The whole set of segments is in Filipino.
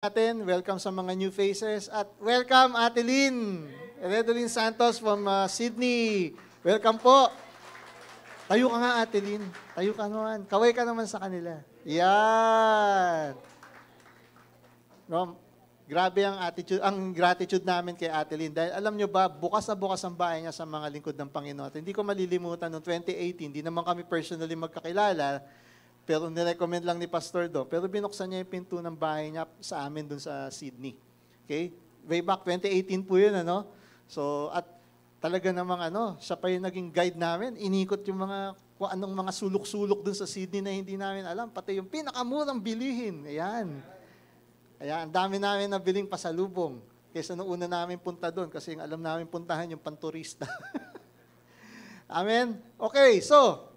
natin. Welcome sa mga new faces. At welcome, Ate Lynn. Redolyn Santos from Sydney. Welcome po. Tayo ka nga, Ate Lynn. Tayo ka naman. Kaway ka naman sa kanila. Yan. No, grabe ang attitude, ang gratitude namin kay Ate Lynn. Dahil alam nyo ba, bukas na bukas ang bahay niya sa mga lingkod ng Panginoon. At hindi ko malilimutan, noong 2018, hindi naman kami personally magkakilala, pero nirecommend lang ni Pastor Do. Pero binuksan niya yung pinto ng bahay niya sa amin dun sa Sydney. Okay? Way back 2018 po yun, ano? So, at talaga namang siya pa yung naging guide namin. Inikot yung mga, kung anong mga sulok-sulok dun sa Sydney na hindi namin alam. Pati yung pinakamurang bilihin. Ayan. Ayan, ang dami namin nabiling pasalubong. Kaysa nung una namin punta doon. Kasi yung alam namin puntahan yung panturista. Amen? Okay, so,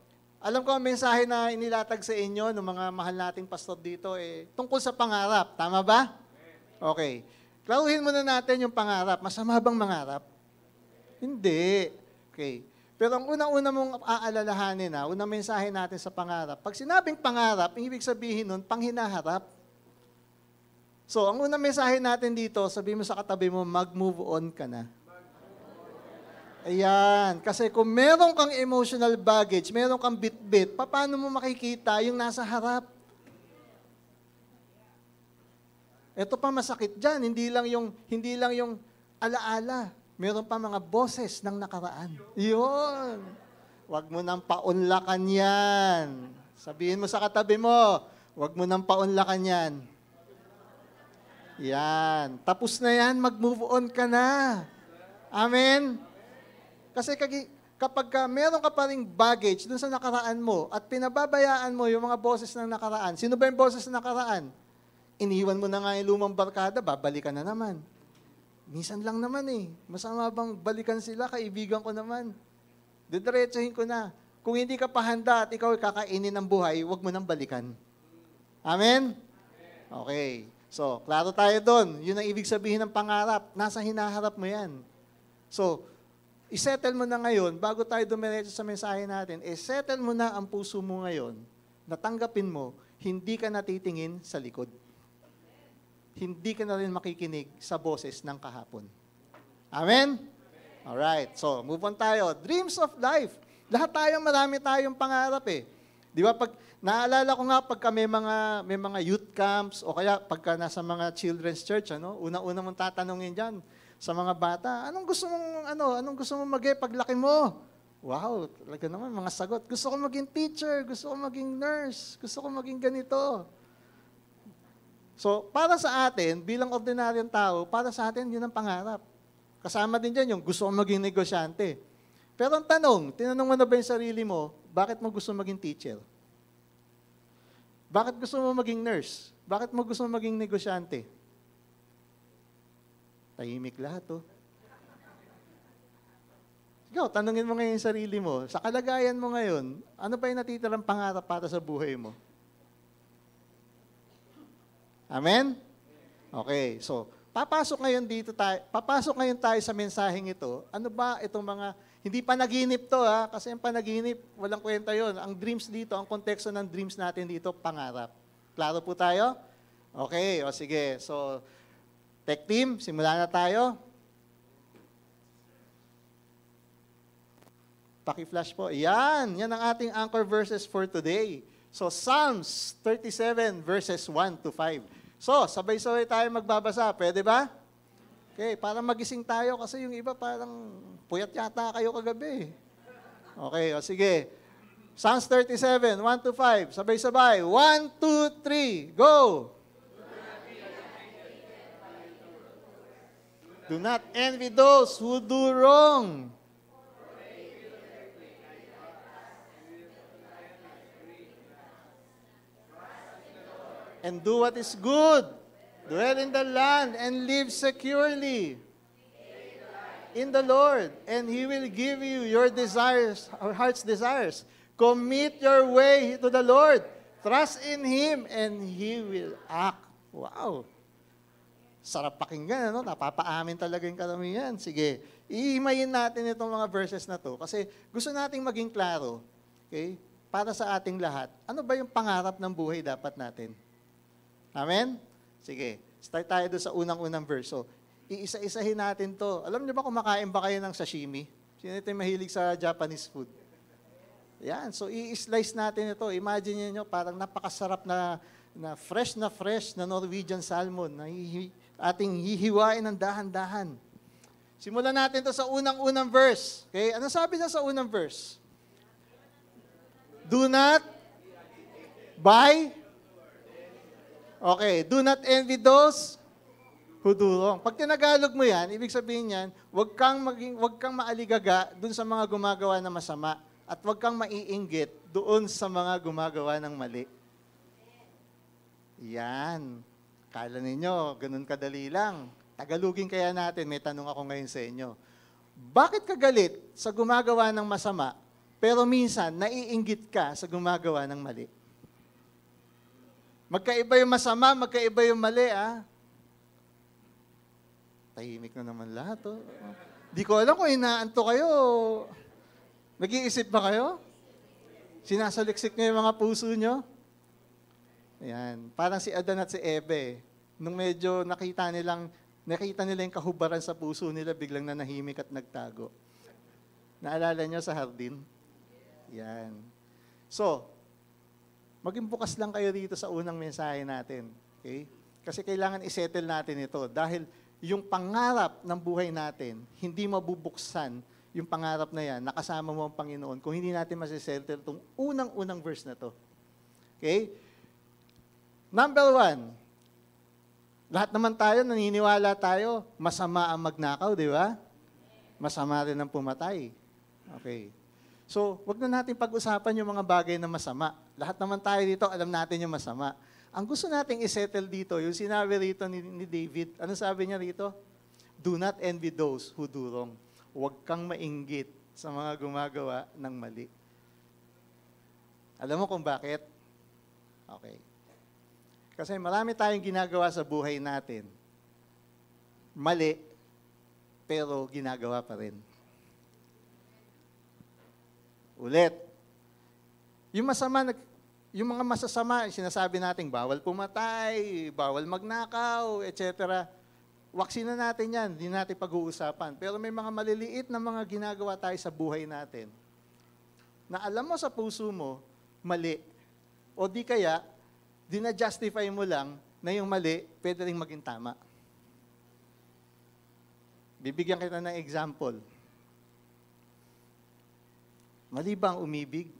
alam ko ang mensahe na inilatag sa inyo ng mga mahal nating pastor dito tungkol sa pangarap. Tama ba? Okay. Klaruhin muna natin yung pangarap. Masama bang mangarap? Hindi. Okay. Pero ang unang-una mong aalalahanin unang mensahe natin sa pangarap. Pag sinabing pangarap, ang ibig sabihin nun, panghinaharap. So, ang unang mensahe natin dito, sabihin mo sa katabi mo, mag-move on ka na. Ayan. Kasi kung meron kang emotional baggage, meron kang bit-bit, paano mo makikita yung nasa harap? Ito pa masakit dyan. Hindi lang yung alaala. Meron pa mga boses ng nakaraan. Yun. Huwag mo nang paunlakan yan. Sabihin mo sa katabi mo, huwag mo nang paunlakan yan. Yan. Tapos na yan, mag-move on ka na. Amen? Kasi kapag meron ka pa ring baggage dun sa nakaraan mo at pinababayaan mo yung mga boses ng nakaraan, sino ba yung boses ng nakaraan? Iniwan mo na nga yung lumang barkada, babalikan na naman. Minsan lang naman Masama bang balikan sila, kaibigan ko naman. Didiretsahin ko na. Kung hindi ka pa handa at ikaw kakainin ng buhay, huwag mo nang balikan. Amen? Okay. So, klaro tayo doon. Yun ang ibig sabihin ng pangarap. Nasa hinaharap mo yan. So, isettle mo na ngayon, bago tayo dumiretso sa mensahe natin, settle mo na ang puso mo ngayon, natanggapin mo, hindi ka natitingin sa likod. Hindi ka na rin makikinig sa boses ng kahapon. Amen? Alright, so move on tayo. Dreams of life. Lahat tayo, marami tayong pangarap Di ba, naalala ko nga pagka may mga youth camps, o kaya pagka nasa mga children's church, una-una mong tatanungin dyan, sa mga bata, anong gusto mong maging paglaki mo? Wow, talaga naman, mga sagot. Gusto ko maging teacher, gusto ko maging nurse, gusto ko maging ganito. So, para sa atin, bilang ordinaryong tao, para sa atin, yun ang pangarap. Kasama din dyan yung gusto ko maging negosyante. Pero ang tinanong mo na ba yung sarili mo, bakit mo gusto maging teacher? Bakit gusto mo maging nurse? Bakit mo gusto maging negosyante? Tahimik lahat, Ikaw, tanungin mo ngayon yung sarili mo. Sa kalagayan mo ngayon, ano ba yung natitirang pangarap para sa buhay mo? Amen? Okay, so, papasok ngayon tayo sa mensaheng ito. Ano ba itong mga, hindi panaginip to kasi ang panaginip, walang kwenta yon. Ang dreams dito, ang konteksto ng dreams natin dito, pangarap. Klaro po tayo? Okay, o sige. So, Tech team, simulan na tayo. Paki-flash po. Yan ang ating anchor verses for today. So, Psalms 37 verses 1 to 5. So, sabay-sabay tayo magbabasa. Pwede ba? Okay, para magising tayo kasi yung iba parang puyat yata kayo kagabi. Okay, o sige. Psalms 37, 1 to 5. Sabay-sabay. 1, 2, 3, go! Do not envy those who do wrong. And do what is good. Dwell in the land and live securely in the Lord. And He will give you your desires, our heart's desires. Commit your way to the Lord. Trust in Him and He will act. Wow. Sarap pakinggan, Napapaamin talaga yung karamihan. Sige, ihimayin natin itong mga verses na to kasi gusto nating maging klaro, okay, para sa ating lahat. Ano ba yung pangarap ng buhay dapat natin? Amen? Sige. Start tayo doon sa unang-unang verse. So, iisa-isahin natin to. Alam niyo ba kumakain ba kayo ng sashimi? Sino ito yung mahilig sa Japanese food? Yan. So, i-slice natin ito. Imagine niyo parang napakasarap na fresh na Norwegian salmon na ating hihiwain ng dahan-dahan. Simulan natin to sa unang-unang verse. Okay? Ano sabi niya sa unang verse? Do not buy. Okay. Do not envy those who do wrong. Pag tinagalog mo yan, ibig sabihin yan, wag kang maaligaga dun sa mga gumagawa na masama at wag kang maiinggit doon sa mga gumagawa ng mali. Yan. Kala ninyo, ganun kadali lang. Tagalugin kaya natin, may tanong ako ngayon sa inyo. Bakit ka galit sa gumagawa ng masama, pero minsan naiinggit ka sa gumagawa ng mali? Magkaiba yung masama, magkaiba yung mali, ah. Tahimik na naman lahat, oh. Di ko alam kung inaanto kayo. Nag-iisip ba kayo? Sinasaliksik niyo yung mga puso niyo? Ayan. Parang si Adan at si Eve. Nung medyo nakita nila yung kahubaran sa puso nila, biglang nanahimik at nagtago. Naalala niyo sa hardin? Yan. So, maging bukas lang kayo dito sa unang mensahe natin. Okay? Kasi kailangan isettle natin ito. Dahil yung pangarap ng buhay natin, hindi mabubuksan yung pangarap na yan, nakasama mo ang Panginoon, kung hindi natin masisettle itong unang-unang verse na to. Okay? Number 1, lahat naman tayo, naniniwala tayo, masama ang magnakaw, di ba? Masama rin ang pumatay. Okay. So, wag na natin pag-usapan yung mga bagay na masama. Lahat naman tayo dito, alam natin yung masama. Ang gusto nating isettle dito, yung sinabi rito ni David, ano sabi niya rito? Do not envy those who do wrong. Huwag kang mainggit sa mga gumagawa ng mali. Alam mo kung bakit? Okay. Kasi marami tayong ginagawa sa buhay natin. Mali, pero ginagawa pa rin. Ulit. Yung mga masasama, sinasabi natin, bawal pumatay, bawal magnakaw, etc. Waksin na natin yan, hindi natin pag-uusapan. Pero may mga maliliit na mga ginagawa tayo sa buhay natin na alam mo sa puso mo, mali. O di kaya, dina-justify mo lang na yung mali, pwede rin maging tama. Bibigyan kita ng example. Mali ba ang umibig?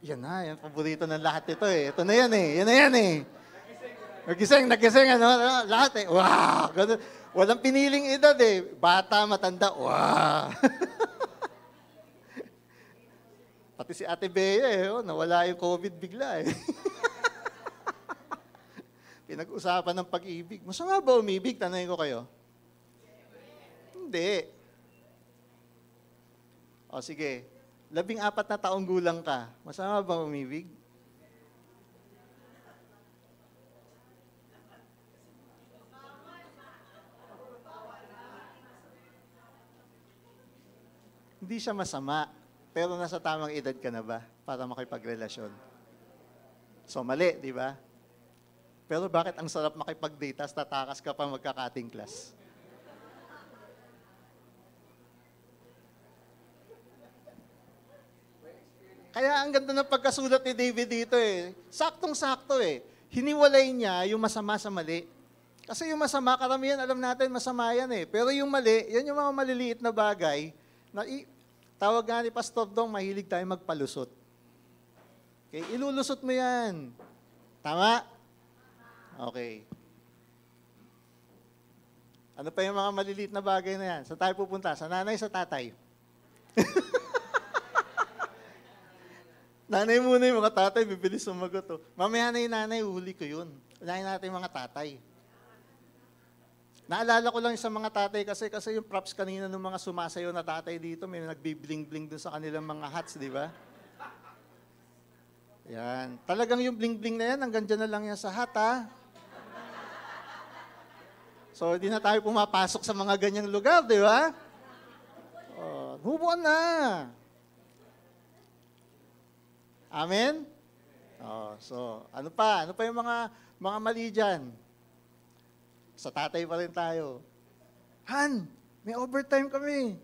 Yan na, yan paborito ng lahat ito eh. Ito na yan eh, yan na yan eh. Nagising, ano, lahat eh. Wow! Ganun. Walang piniling edad eh. Bata, matanda, wow! Pati si Ate Bea eh, oh, nawala yung COVID bigla eh. Pinag-usapan ng pag-ibig. Masama ba umibig? Tanongin ko kayo. Hindi. O sige. 14 na taong gulang ka. Masama ba umibig? Hindi siya masama. Pero nasa tamang edad ka na ba para makipagrelasyon? So mali, di ba? Pero bakit ang sarap makipag-date, tas tatakas ka pa magka-cutting class? Kaya ang ganda ng pagkasulat ni David dito eh. Saktong-sakto eh. Hiniwalay niya yung masama sa mali. Kasi yung masama, karamihan alam natin masama yan eh. Pero yung mali, yan yung mga maliliit na bagay na tawag nga ni Pastor Dong, mahilig tayo magpalusot. Okay, ilulusot mo yan. Tama? Okay. Ano pa yung mga maliliit na bagay na yan? Saan tayo pupunta? Sa nanay, sa tatay? Nanay muna yung mga tatay, bibilis sumagot. Oh. Mamaya na yung nanay, huli ko yun. Unahin natin yung mga tatay. Naalala ko lang sa mga tatay kasi yung props kanina ng mga sumasayo na tatay dito, may nagbibling-bling dun sa kanilang mga hats, di ba? Yan. Talagang yung bling-bling na yan, hanggang dyan na lang yan sa hat, ha? So, hindi na tayo pumapasok sa mga ganyang lugar, di ba? Oh, move on na. Amen? Oh, so, ano pa? Ano pa yung mga mali dyan? Sa tatay pa rin tayo. Han, may overtime kami.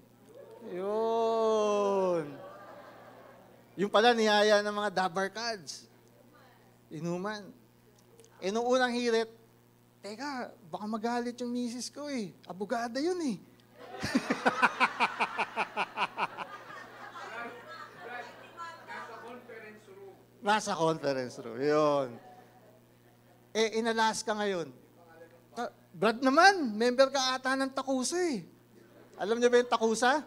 Yun. Yung pala niyaya ng mga dabar cards. Inuman. Nung unang hirit, teka, baka magalit yung misis ko eh. Abogada yun eh. Nasa conference room. Yun. Inalas ka ngayon. Brad naman, member ka ata ng Takusa eh. Alam niyo ba yung Takusa?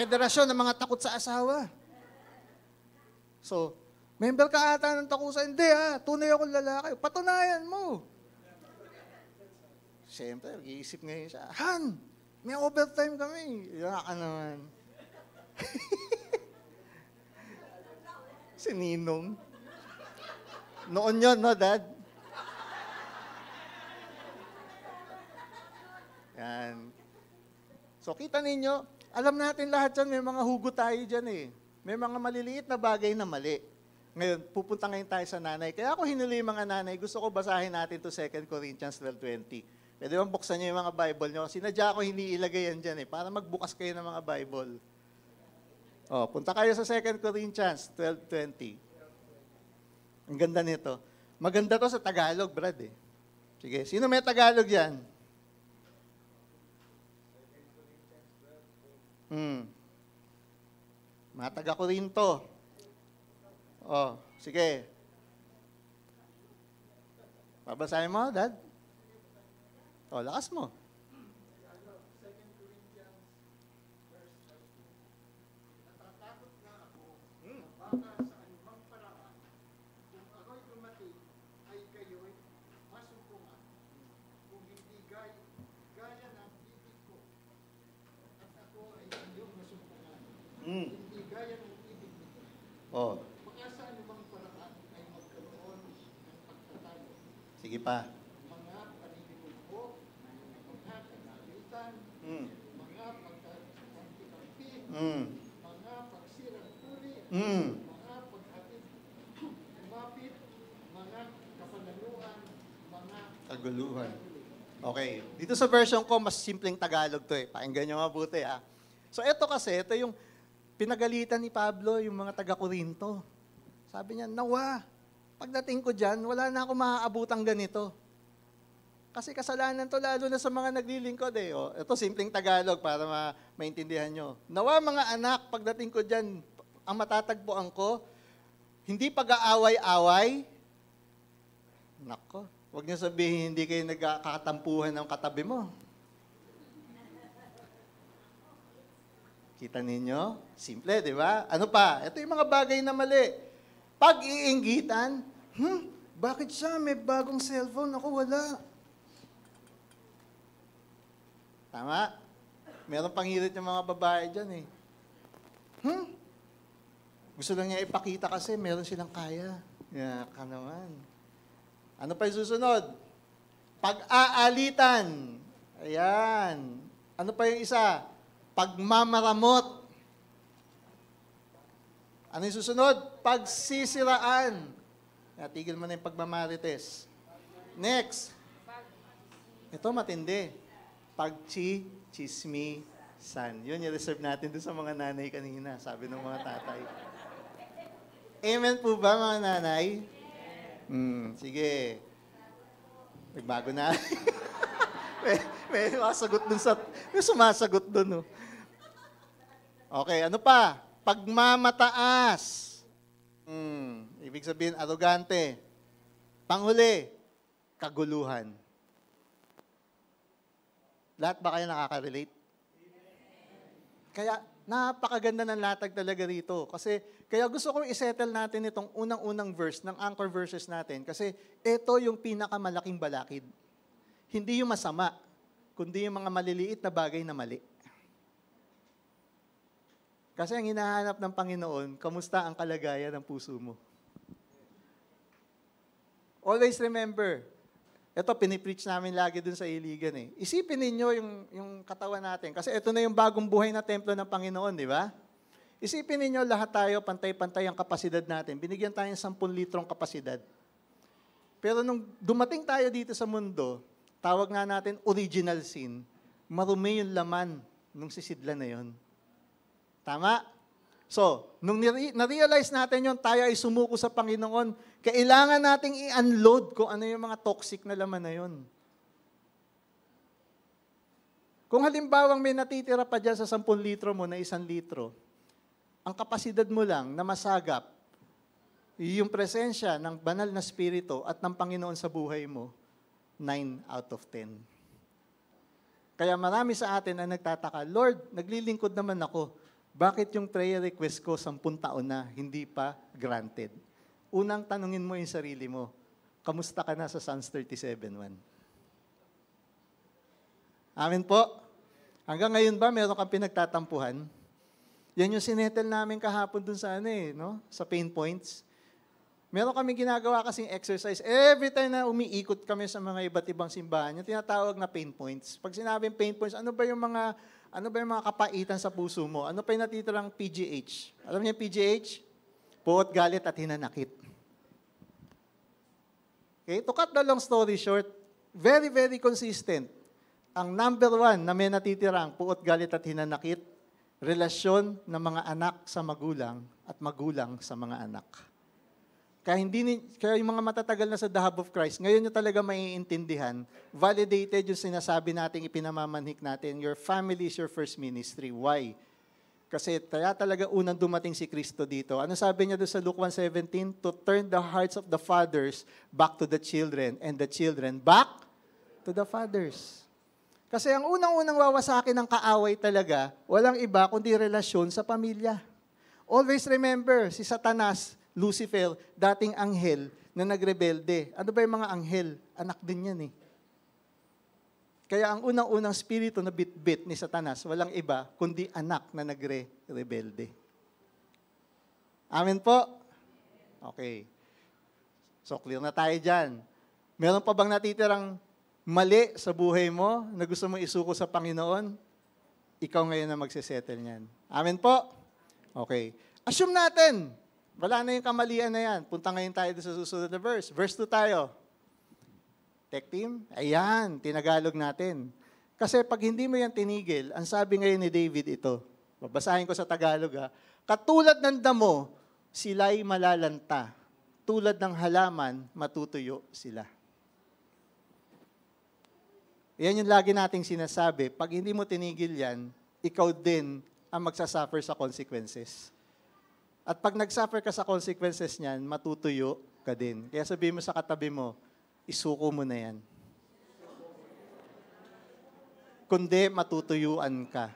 Federasyon ng mga takot sa asawa. So, member ka ata ng Takusa. Hindi tunay akong lalaki. Patunayan mo. Siyempre, nag-iisip ngayon siya, Han, may overtime kami. Yan ka naman. Si Ninong. Noon yun, no, Dad? Yan. So, kita ninyo, alam natin lahat dyan, may mga hugot tayo dyan eh. May mga maliliit na bagay na mali. Ngayon, pupunta ngayon tayo sa nanay. Kaya ako hinuli yung mga nanay, gusto ko basahin natin to 2 Corinthians 12:20. Pwede bang buksan nyo yung mga Bible nyo? Sinadya ko hindi ilagay yan dyan eh, para magbukas kayo ng mga Bible. Punta kayo sa 2 Corinthians 12:20. Ang ganda nito. Maganda to sa Tagalog, Brad eh. Sige, sino may Tagalog yan? Mga taga-Korinto. Sige. Babasahin mo, Dad? Lakas mo. Sige pa. Mga paninibugbog, mga kanalitan, mga pagkakampi, mga pagsirang tuli, mga paghatid kumapit, mga kapanaluan, mga kaguluhan. Okay. Dito sa version ko, mas simpleng Tagalog to eh. Pakinggan nyo mabuti ah. So ito kasi, ito yung pinagalitan ni Pablo, yung mga taga-Korinto. Sabi niya, nawa, pagdating ko dyan, wala na ako maaabutang ganito. Kasi kasalanan to lalo na sa mga naglilingkod eh. Ito simpleng Tagalog para maintindihan nyo. Nawa mga anak, pagdating ko dyan, ang matatagpuan ko, hindi pag-aaway-away. Nako, huwag niyo sabihin hindi kayo nagkakatampuhan ng katabi mo. Kita ninyo? Simple, di ba? Ano pa? Ito yung mga bagay na mali. Pag-iinggitan, bakit siya may bagong cellphone? Ako wala. Tama? Meron panghirit yung mga babae dyan eh. Gusto lang niya ipakita kasi meron silang kaya. Ka naman. Ano pa yung susunod? Pag-aalitan. Ayan. Ano pa yung isa? Pagmamaramot. Ano yung susunod? Pagsisiraan. Tigil mo na yung pagmamarites. Next. Ito matindi. Pagchichismisan. Yun yung reserve natin doon sa mga nanay kanina, sabi ng mga tatay. Amen po ba mga nanay? Sige. Nagbago na. may sumasagot dun may sumasagot dun. Okay, ano pa? Pagmamataas. Ibig sabihin, arrogante. Panghuli, kaguluhan. Lahat ba kayo nakaka-relate? Kaya, napakaganda ng latag talaga rito. Kasi, kaya gusto kong isettle natin itong unang-unang verse ng anchor verses natin. Kasi, ito yung pinakamalaking balakid. Hindi yung masama, kundi yung mga maliliit na bagay na mali. Kasi ang hinahanap ng Panginoon, kamusta ang kalagayan ng puso mo? Always remember, ito pinipreach namin lagi dun sa Iligan eh. Isipin ninyo yung katawan natin. Kasi ito na yung bagong buhay na templo ng Panginoon, di ba? Isipin ninyo lahat tayo, pantay-pantay ang kapasidad natin. Binigyan tayo ng 10 litrong kapasidad. Pero nung dumating tayo dito sa mundo, tawag nga natin original sin, marumi yung laman nung sisidlan na yon. Tama? So, nung na-realize natin yon, tayo ay sumuko sa Panginoon, kailangan nating i-unload kung ano yung mga toxic na laman na yon. Kung halimbawang may natitira pa dyan sa 10 litro mo na 1 litro, ang kapasidad mo lang na masagap yung presensya ng banal na spirito at ng Panginoon sa buhay mo, 9 out of 10. Kaya marami sa atin ang nagtataka, Lord, naglilingkod naman ako. Bakit yung prayer request ko 10 taon na hindi pa granted? Unang tanungin mo yung sarili mo, kamusta ka na sa Psalms 37:1? Amen po? Hanggang ngayon ba meron kang pinagtatampuhan? Yan yung sinettle namin kahapon dun sa sa pain points. Meron kami ginagawa kasing exercise. Every time na umiikot kami sa mga iba't ibang simbahan, yung tinatawag na pain points. Pag sinabing pain points, ano ba yung mga kapaitan sa puso mo? Ano pa yung natitirang PGH? Alam niyo yung PGH? Puot, galit, at hinanakit. Okay? To cut the long story short, very, very consistent. Ang number 1 na may natitirang puot, galit, at hinanakit, relasyon ng mga anak sa magulang at magulang sa mga anak. Kaya yung mga matatagal na sa the hub of Christ, ngayon nyo talaga maiintindihan, validated yung sinasabi nating ipinamamanhik natin, your family is your first ministry. Why? Kasi kaya talaga unang dumating si Kristo dito. Ano sabi niya doon sa Luke 1:17? To turn the hearts of the fathers back to the children, and the children back to the fathers. Kasi ang unang-unang wawasakin ng kaaway talaga, walang iba kundi relasyon sa pamilya. Always remember, si Satanas, Lucifer, dating anghel na nagrebelde. Ano ba yung mga anghel? Anak din yan eh. Kaya ang unang-unang spirito na bit-bit ni Satanas, walang iba, kundi anak na nagre-rebelde. Amen po? Okay. So, clear na tayo dyan. Meron pa bang natitirang mali sa buhay mo na gusto mo isuko sa Panginoon? Ikaw ngayon na magsisettle niyan. Amen po? Okay. Assume natin, wala na yung kamalian na yan. Punta ngayon tayo sa susunod na verse. Verse 2 tayo. Tech team? Ayan, tinagalog natin. Kasi pag hindi mo yan tinigil, ang sabi ngayon ni David ito, babasahin ko sa Tagalog ha, katulad ng damo, sila'y malalanta. Tulad ng halaman, matutuyo sila. Yan yung lagi nating sinasabi. Pag hindi mo tinigil yan, ikaw din ang magsasuffer sa consequences. At pag nagsuffer ka sa consequences niyan, matutuyo ka din. Kaya sabihin mo sa katabi mo, isuko mo na yan. Kundi matutuyuan ka.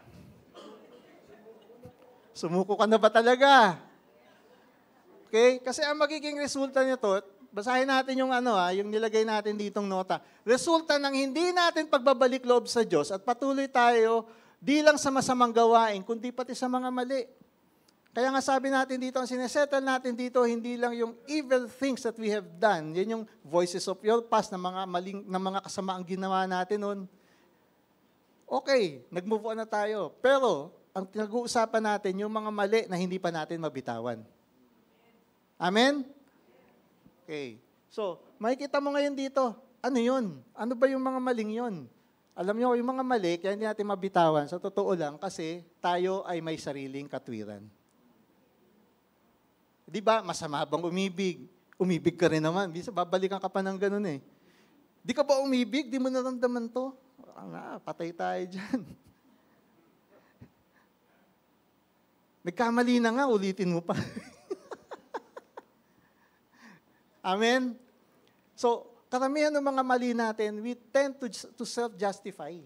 Sumuko ka na ba talaga? Okay? Kasi ang magiging resulta nito, basahin natin yung yung nilagay natin ditong nota. Resulta ng hindi natin pagbabalik loob sa Diyos at patuloy tayo di lang sa masamang gawain, kundi pati sa mga mali. Kaya nga sabi natin dito, ang sinesettle natin dito, hindi lang yung evil things that we have done. Yan yung voices of your past na mga kasamaang ginawa natin noon. Okay, nag-move on na tayo. Pero, ang pinag-uusapan natin, yung mga mali na hindi pa natin mabitawan. Amen? Okay. So, makikita mo ngayon dito, ano yun? Ano ba yung mga maling yun? Alam nyo, yung mga mali, kaya hindi natin mabitawan, sa totoo lang, kasi tayo ay may sariling katwiran. Di ba, masama bang umibig? Umibig ka rin naman. Bisa babalikan ka pa ng ganun eh. Di ka ba umibig? Di mo naramdaman to? Patay tayo dyan. Nagkamali na nga, ulitin mo pa. Amen? So, karamihan ng mga mali natin, we tend to self-justify.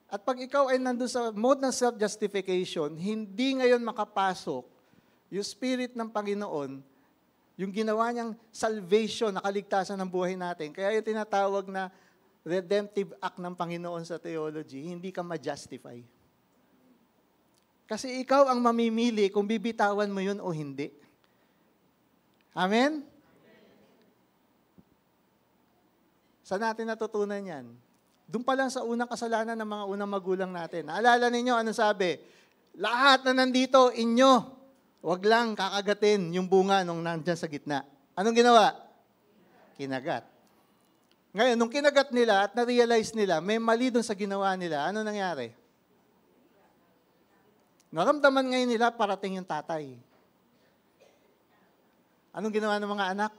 At pag ikaw ay nandun sa mode ng self-justification, hindi ngayon makapasok yung Spirit ng Panginoon, yung ginawa niyang salvation, nakaligtasan ng buhay natin. Kaya yung tinatawag na redemptive act ng Panginoon sa theology, hindi ka ma-justify. Kasi ikaw ang mamimili kung bibitawan mo yun o hindi. Amen? Saan natin natutunan yan? Doon pa lang sa unang kasalanan ng mga unang magulang natin. Naalala ninyo, ano sabi? Lahat na nandito, inyo. Huwag lang kakagatin yung bunga nung nandyan sa gitna. Anong ginawa? Kinagat. Ngayon, nung kinagat nila at na-realize nila, may mali doon sa ginawa nila, ano nangyari? Naramdaman ngayon nila parating yung tatay. Anong ginawa ng mga anak?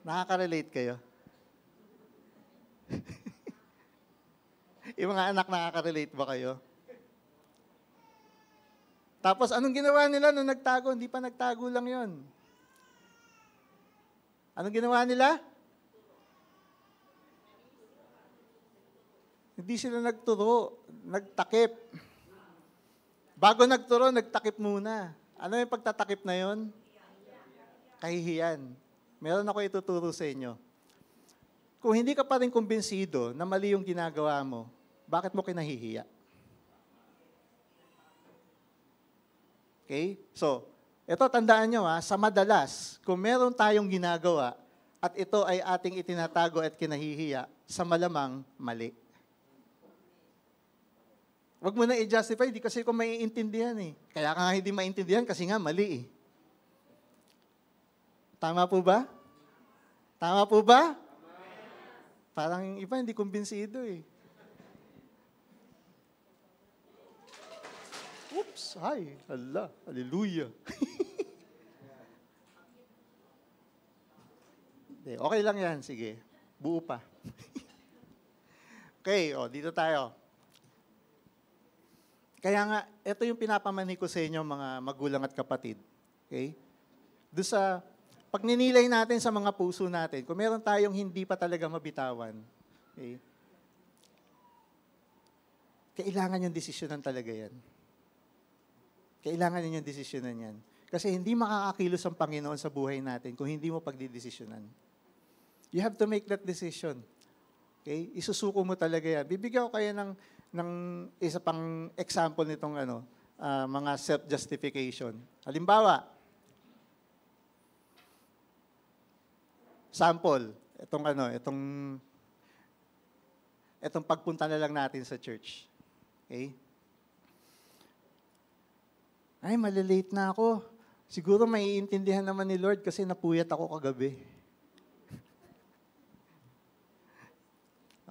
Nakaka-relate kayo? Yung mga anak, nakaka-relate ba kayo? Tapos, anong ginawa nila nung nagtago? Hindi pa nagtago lang yon. Anong ginawa nila? Hindi sila nagturo, nagtakip. Bago nagturo, nagtakip muna. Ano yung pagtatakip na yon? Kahihiyan. Meron ako ituturo sa inyo. Kung hindi ka pa rin kumbinsido na mali yung ginagawa mo, bakit mo kinahihiya? Okay? So, ito tandaan nyo sa madalas, kung meron tayong ginagawa at ito ay ating itinatago at kinahihiya, sa malamang mali. Huwag mo na i-justify, di kasi ko maiintindihan eh. Kaya ka nga hindi maintindihan kasi nga mali eh. Tama po ba? Tama po ba? Parang yung iba hindi kumbinsido eh. Oops, hi, hala, hallelujah. Okay lang yan, sige. Buo pa. Okay, dito tayo. Kaya nga, ito yung pinapamani ko sa inyo mga magulang at kapatid. Okay? Doon sa, pag ninilay natin sa mga puso natin, kung meron tayong hindi pa talaga mabitawan, okay, kailangan yung desisyonan talaga yan. Kailangan yung desisyonan yan. Kasi hindi makakakilos ang Panginoon sa buhay natin kung hindi mo pagdidesisyonan. You have to make that decision. Okay? Isusuko mo talaga yan. Bibigyan ko kayo ng isa pang example nitong mga self-justification. Halimbawa, sample, itong pagpunta na lang natin sa church. Okay? Ay, malilate na ako. Siguro maiintindihan naman ni Lord kasi napuyat ako kagabi.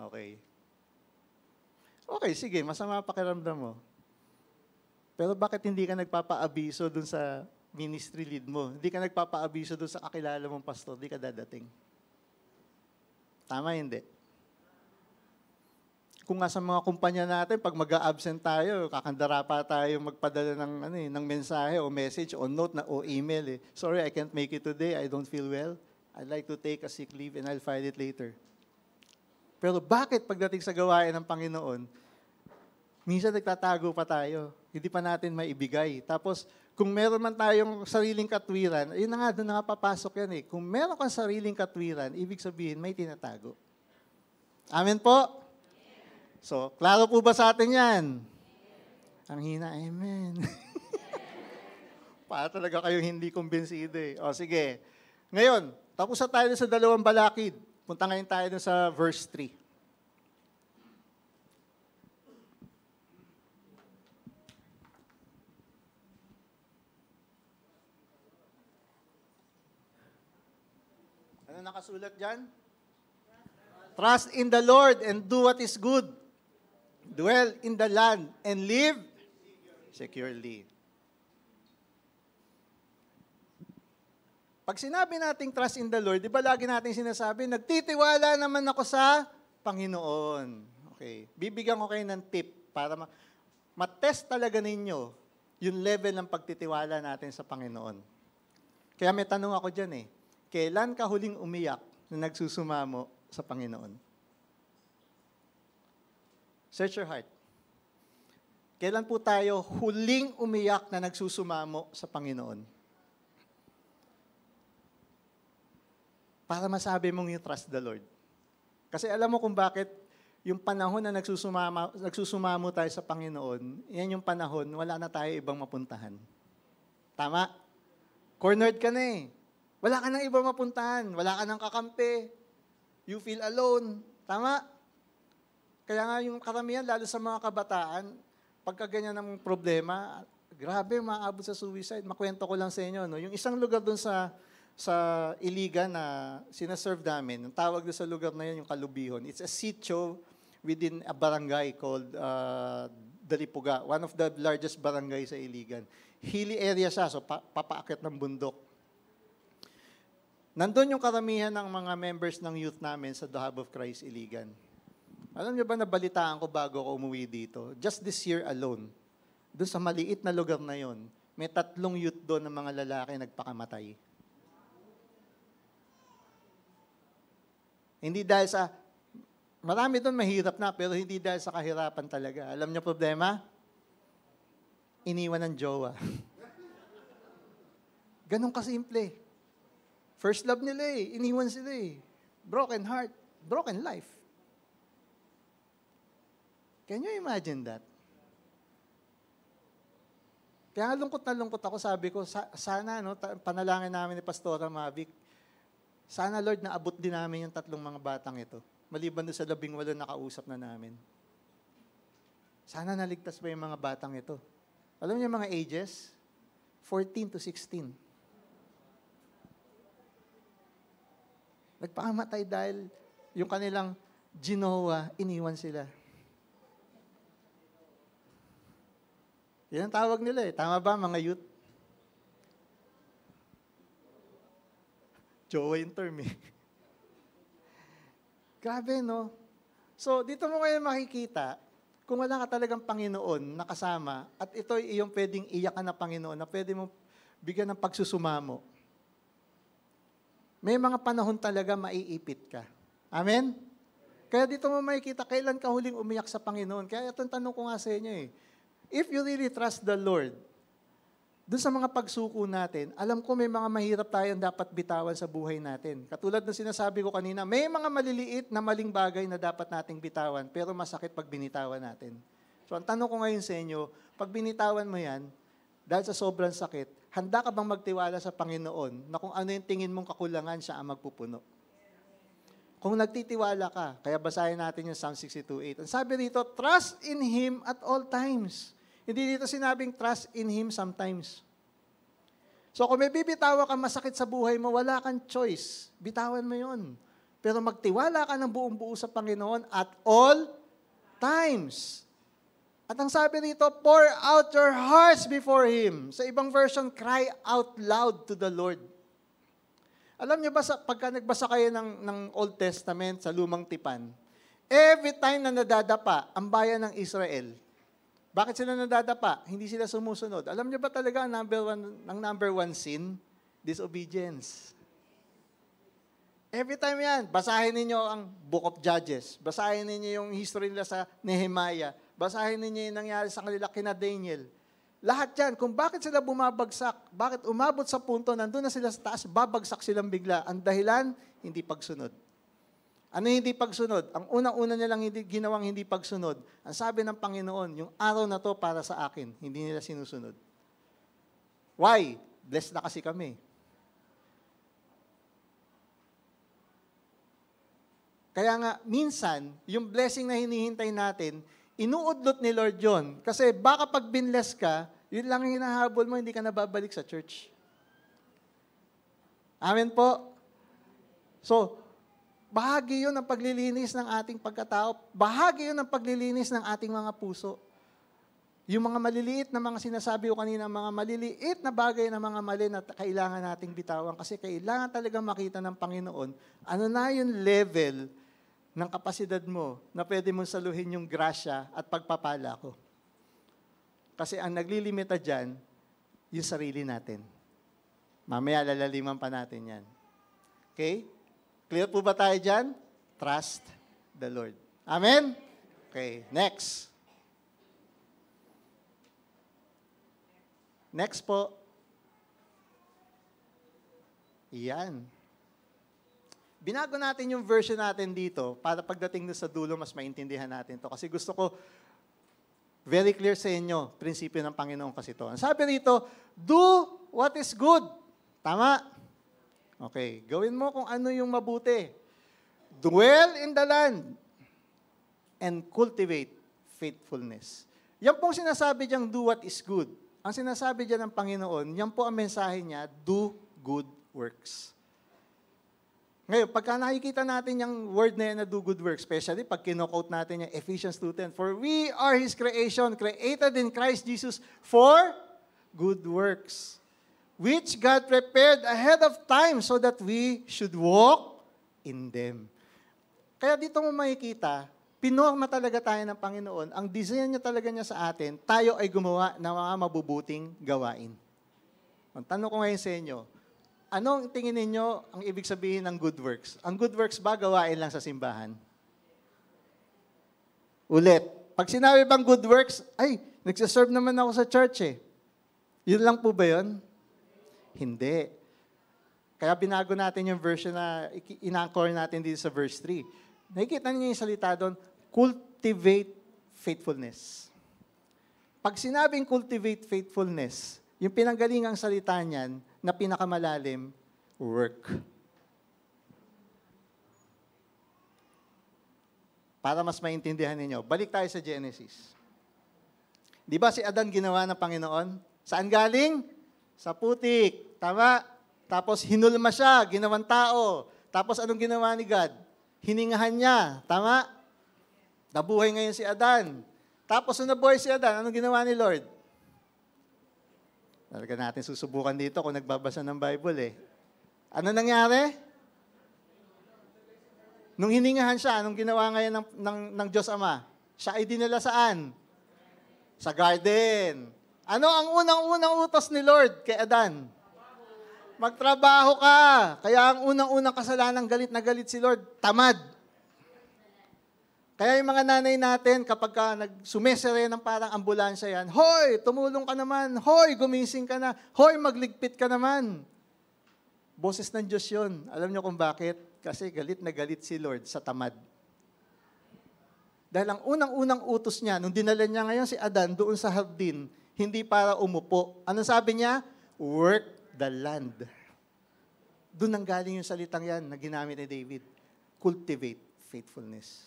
Okay. Okay, sige, masama pakiramdam mo. Pero bakit hindi ka nagpapaabiso dun sa ministry lead mo? Hindi ka nagpapaabiso dun sa kakilala mong pastor, di ka dadating. Tama, hindi? Kung nga sa mga kumpanya natin, pag mag-a-absent tayo, kakandara pa tayo magpadala ng mensahe o message o note o email. Sorry, I can't make it today. I don't feel well. I'd like to take a sick leave and I'll file it later. Pero bakit pagdating sa gawain ng Panginoon, minsan nagtatago pa tayo. Hindi pa natin maibigay. Tapos, kung meron man tayong sariling katwiran, yun na nga, doon na nga papasok yan eh. Kung meron kang sariling katwiran, ibig sabihin, may tinatago. Amen po? So, klaro po ba sa atin yan? Ang hina, amen. Para talaga kayo hindi kumbinsido eh. O sige. Ngayon, tapos na tayo sa dalawang balakid. Punta ngayon tayo sa verse 3. Ano nakasulat dyan? Trust in the Lord and do what is good. Dwell in the land and live securely. Pag sinabi nating trust in the Lord, di ba lagi natin sinasabi, nagtitiwala naman ako sa Panginoon. Okay. Bibigyan ko kayo ng tip para matest talaga ninyo yung level ng pagtitiwala natin sa Panginoon. Kaya may tanong ako dyan kailan ka huling umiyak na nagsusumamo sa Panginoon? Search your heart. Kailan po tayo huling umiyak na nagsusumamo sa Panginoon? Para masabi mong you trust the Lord. Kasi alam mo kung bakit yung panahon na nagsusumamo tayo sa Panginoon, yan yung panahon, wala na tayo ibang mapuntahan. Tama? Cornered ka na Wala ka nang ibang mapuntahan. Wala ka nang kakampi. You feel alone. Tama? Kaya nga yung karamihan, lalo sa mga kabataan, pagka ganyan ng problema, grabe, maabot sa suicide. Makwento ko lang sa inyo. Yung isang lugar doon sa sa Iligan na sinaserve namin. Ang tawag doon sa lugar na yun, yung Kalubihon. It's a sitio within a barangay called Dalipuga, one of the largest barangay sa Iligan. Hilly area siya, so papaakyat ng bundok. Nandun yung karamihan ng mga members ng youth namin sa The Hub of Christ Iligan. Alam niyo ba, nabalitaan ko bago ako umuwi dito, just this year alone, doon sa maliit na lugar na yon, may 3 youth doon ng mga lalaki nagpakamatay. Hindi dahil sa, marami doon mahirap na, pero hindi dahil sa kahirapan talaga. Alam niyo problema? Iniwan ng jowa. Ganon kasimple. First love nila iniwan sila Broken heart, broken life. Can you imagine that? Kaya lungkot na lungkot ako, sabi ko, sana, panalangin namin ni Pastora Mavic, sana Lord, naabot din namin yung 3 mga batang ito. Maliban doon sa 18 na kausap na namin. Sana naligtas pa yung mga batang ito. Alam niyo yung mga ages? 14 to 16. Nagpakamatay dahil yung kanilang ginawa, iniwan sila. Yan ang tawag nila Tama ba, mga youth? Jowa yung term Grabe, no? So, dito mo ngayon makikita, kung wala ka talagang Panginoon na kasama, at ito ay iyong pwedeng iyakan na Panginoon, na pwede mo bigyan ng pagsusumamo, may mga panahon talaga maiipit ka. Amen? Kaya dito mo makikita, kailan ka huling umiyak sa Panginoon? Kaya itong tanong ko nga sa inyo if you really trust the Lord, doon sa mga pagsuko natin, alam ko may mga mahirap tayong dapat bitawan sa buhay natin. Katulad ng sinasabi ko kanina, may mga maliliit na maling bagay na dapat nating bitawan, pero masakit pag binitawan natin. So ang tanong ko ngayon sa inyo, pag binitawan mo yan, dahil sa sobrang sakit, handa ka bang magtiwala sa Panginoon na kung ano yung tingin mong kakulangan, siya ang magpupuno? Kung nagtitiwala ka, kaya basahin natin yung Psalm 62:8. Ang sabi dito, trust in Him at all times. Hindi dito sinabing trust in Him sometimes. So kung may bibitawa ka masakit sa buhay mo, wala kang choice. Bitawan mo yun. Pero magtiwala ka ng buong buo sa Panginoon at all times. At ang sabi dito, pour out your hearts before Him. Sa ibang version, cry out loud to the Lord. Alam niyo ba, pagka nagbasa kayo ng Old Testament sa Lumang Tipan, every time na nadadapa ang bayan ng Israel, bakit sila nadadapa? Hindi sila sumusunod. Alam niyo ba talaga ang number one sin? Disobedience. Every time yan, basahin ninyo ang Book of Judges, basahin ninyo yung history nila sa Nehemiah, basahin ninyo yung nangyari sa kanila kina Daniel. Lahat yan, kung bakit sila bumabagsak, bakit umabot sa punto, nandun na sila sa taas, babagsak silang bigla. Ang dahilan, hindi pagsunod. Ano hindi pagsunod? Ang unang-una nilang ginawang hindi pagsunod, ang sabi ng Panginoon, yung araw na to para sa akin, hindi nila sinusunod. Why? Blessed na kasi kami. Kaya nga, minsan, yung blessing na hinihintay natin, inuudlot ni Lord John. Kasi baka pag binless ka, yun lang yung hinahabol mo, hindi ka nababalik sa church. Amen po? So, bahagi yun ng paglilinis ng ating pagkatao. Bahagi yun ng paglilinis ng ating mga puso. Yung mga maliliit na mga sinasabi ko kanina, mga maliliit na bagay na mga mali na kailangan nating bitawan kasi kailangan talaga makita ng Panginoon ano na yung level ng kapasidad mo na pwede mong saluhin yung grasya at pagpapala ko. Kasi ang naglilimita dyan, yung sarili natin. Mamaya lalaliman pa natin yan. Okay? Clear po ba tayo dyan? Trust the Lord. Amen? Okay, next. Next po. Yan. Binago natin yung version natin dito para pagdating sa dulo, mas maintindihan natin to. Kasi gusto ko very clear sa inyo, prinsipyo ng Panginoon kasi to. Sabi rito, do what is good. Tama? Okay, gawin mo kung ano yung mabuti. Dwell in the land and cultivate faithfulness. Yan pong sinasabi diyang do what is good. Ang sinasabi diyan ng Panginoon, yan po ang mensahe niya, do good works. Ngayon, pagka nakikita natin yung word na yan na do good works, especially pag kino-quote natin yung Ephesians 2:10, for we are His creation, created in Christ Jesus for good works, which God prepared ahead of time so that we should walk in them. Kaya dito mo makikita, pinorma talaga tayo ng Panginoon. Ang design niya talaga niya sa atin, tayo ay gumawa ng mga mabubuting gawain. Ang tanong ko ngayon sa inyo, anong tingin ninyo ang ibig sabihin ng good works? Ang good works ba gawain lang sa simbahan? Ulit, pag sinabi bang good works, ay, nagsaserve naman ako sa church eh. Yun lang po ba yun? Hindi. Kaya binago natin yung version na in-anchor natin dito sa verse 3. Nakikita niyo yung salita doon, cultivate faithfulness. Pag sinabing cultivate faithfulness, yung pinanggalingang salita niyan, na pinakamalalim, work. Para mas maintindihan ninyo, balik tayo sa Genesis. Di ba si Adan ginawa ng Panginoon? Saan galing? Sa putik. Tama? Tapos hinulma siya, ginawang tao. Tapos anong ginawa ni God? Hiningahan niya. Tama? Nabuhay ngayon si Adan. Tapos nung nabuhay si Adan, anong ginawa ni Lord? Talaga natin susubukan dito kung nagbabasa ng Bible eh. Ano nangyari? Nung hiningahan siya, anong ginawa ngayon ng Diyos Ama? Siya ay dinala saan? Sa garden. Ano ang unang-unang utos ni Lord kay Adan? Magtrabaho ka. Kaya ang unang-unang kasalanan, galit na galit si Lord, tamad. Kaya yung mga nanay natin, kapag ka nagsumesere ng parang ambulansya yan, hoy, tumulong ka naman. Hoy, gumising ka na. Hoy, magligpit ka naman. Boses ng Diyos yun. Alam niyo kung bakit? Kasi galit na galit si Lord sa tamad. Dahil ang unang-unang utos niya, nung dinala niya ngayon si Adan doon sa hardin, hindi para umupo. Anong sabi niya? Work the land. Doon ang galing yung salitang yan na ginamit ni David. Cultivate faithfulness.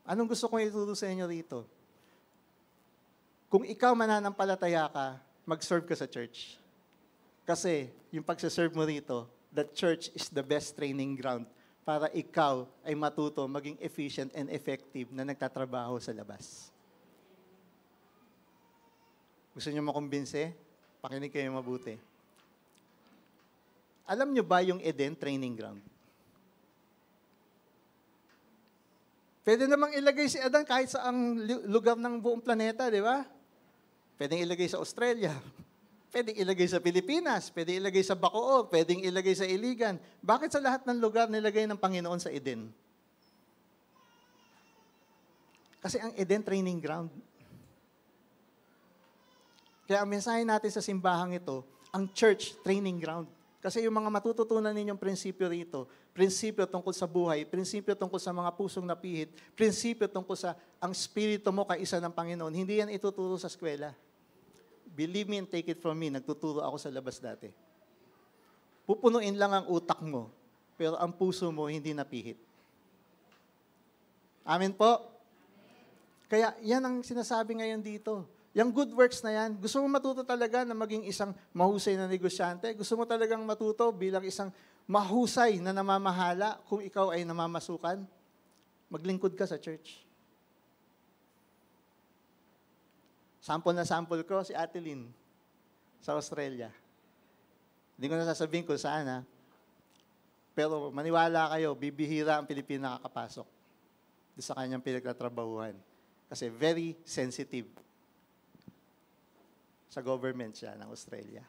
Anong gusto kong ituturo sa inyo rito? Kung ikaw mananampalataya ka, mag-serve ka sa church. Kasi yung pagsaserve mo rito, the church is the best training ground para ikaw ay matuto maging efficient and effective na nagtatrabaho sa labas. Gusto niyo makumbinse? Pakinig kayo mabuti. Alam niyo ba yung Eden training ground? Pwede namang ilagay si Adan kahit sa ang lugar ng buong planeta, di ba? Pwedeng ilagay sa Australia. Pwedeng ilagay sa Pilipinas. Pwedeng ilagay sa Bacoor. Pwedeng ilagay sa Iligan. Bakit sa lahat ng lugar nilagay ng Panginoon sa Eden? Kasi ang Eden training ground. Kaya ang mensahe natin sa simbahang ito, ang church training ground. Kasi yung mga matututunan ninyong prinsipyo rito, prinsipyo tungkol sa buhay, prinsipyo tungkol sa mga pusong napihit, prinsipyo tungkol sa ang spirito mo kaisa ng Panginoon, hindi yan ituturo sa eskwela. Believe me and take it from me, nagtuturo ako sa labas dati. Pupunuin lang ang utak mo, pero ang puso mo hindi napihit. Amen po? Kaya yan ang sinasabi ngayon dito. Yung good works na yan, gusto mo matuto talaga na maging isang mahusay na negosyante? Gusto mo talagang matuto bilang isang mahusay na namamahala kung ikaw ay namamasukan? Maglingkod ka sa church. Sample na sample ko, si Ate Lynn sa Australia. Hindi ko na sasabihin kung saan ha. Pero maniwala kayo, bibihira ang Pilipina nakakapasok doon sa kanyang pinagtatrabahuhan. Kasi very sensitive sa government siya ng Australia.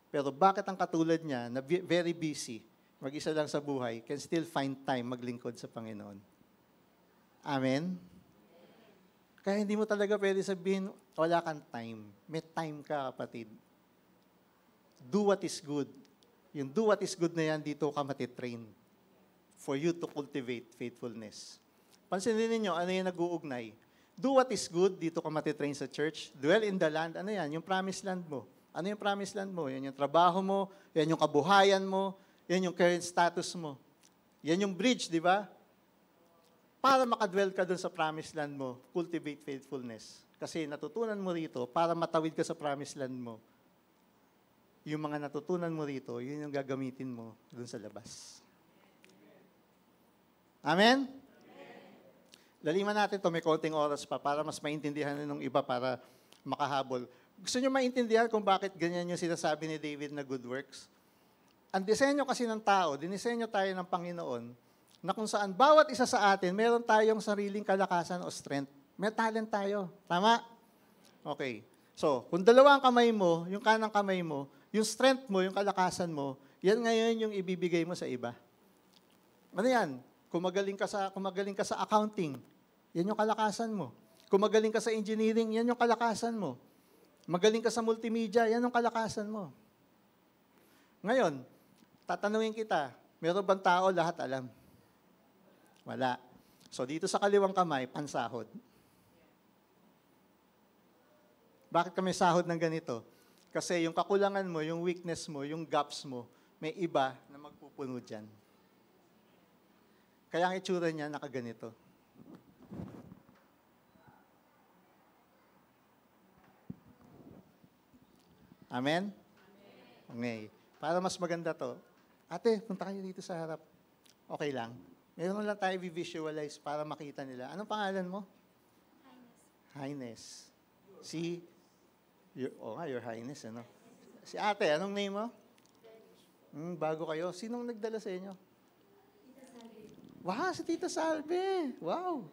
Pero bakit ang katulad niya, na very busy, mag-isa lang sa buhay, can still find time maglingkod sa Panginoon? Amen? Kaya hindi mo talaga pwede sabihin, wala kang time. May time ka, kapatid. Do what is good. Yung do what is good na yan, dito ka matitrain for you to cultivate faithfulness. Pansinin ninyo, ano yung nag-uugnay? Do what is good, dito ka matitrain sa church. Dwell in the land, ano yan? Yung promised land mo. Ano yung promised land mo? Yan yung trabaho mo, yan yung kabuhayan mo, yan yung current status mo. Yan yung bridge, di ba? Para makadwell ka dun sa promised land mo, cultivate faithfulness. Kasi natutunan mo rito para matawid ka sa promised land mo. Yung mga natutunan mo rito, yun yung gagamitin mo dun sa labas. Amen? Laliman natin to, may konting oras pa para mas maintindihan ng iba para makahabol. Gusto nyo maintindihan kung bakit ganyan yung sinasabi ni David na good works? Ang disenyo kasi ng tao, dinisenyo tayo ng Panginoon na kung saan bawat isa sa atin, meron tayong sariling kalakasan o strength. May talent tayo. Tama? Okay. So, kung dalawa ang kamay mo, yung kanang kamay mo, yung strength mo, yung kalakasan mo, yan ngayon yung ibibigay mo sa iba. Ano yan? Kung magaling ka sa accounting, yan yung kalakasan mo. Kung magaling ka sa engineering, yan yung kalakasan mo. Magaling ka sa multimedia, yan yung kalakasan mo. Ngayon, tatanungin kita, meron bang tao lahat alam? Wala. So dito sa kaliwang kamay, pansahod. Bakit kami sahod ng ganito? Kasi yung kakulangan mo, yung weakness mo, yung gaps mo, may iba na magpupuno dyan. Kaya ang itsura niya nakaganito. Amen? Okay. Para mas maganda to, ate, punta kayo dito sa harap. Okay lang. Meron lang tayo visualize para makita nila. Anong pangalan mo? Highness. Si, your Highness, ano? Si ate, anong name mo? Bago kayo. Sinong nagdala sa inyo? Wow, si Tita Salve. Wow.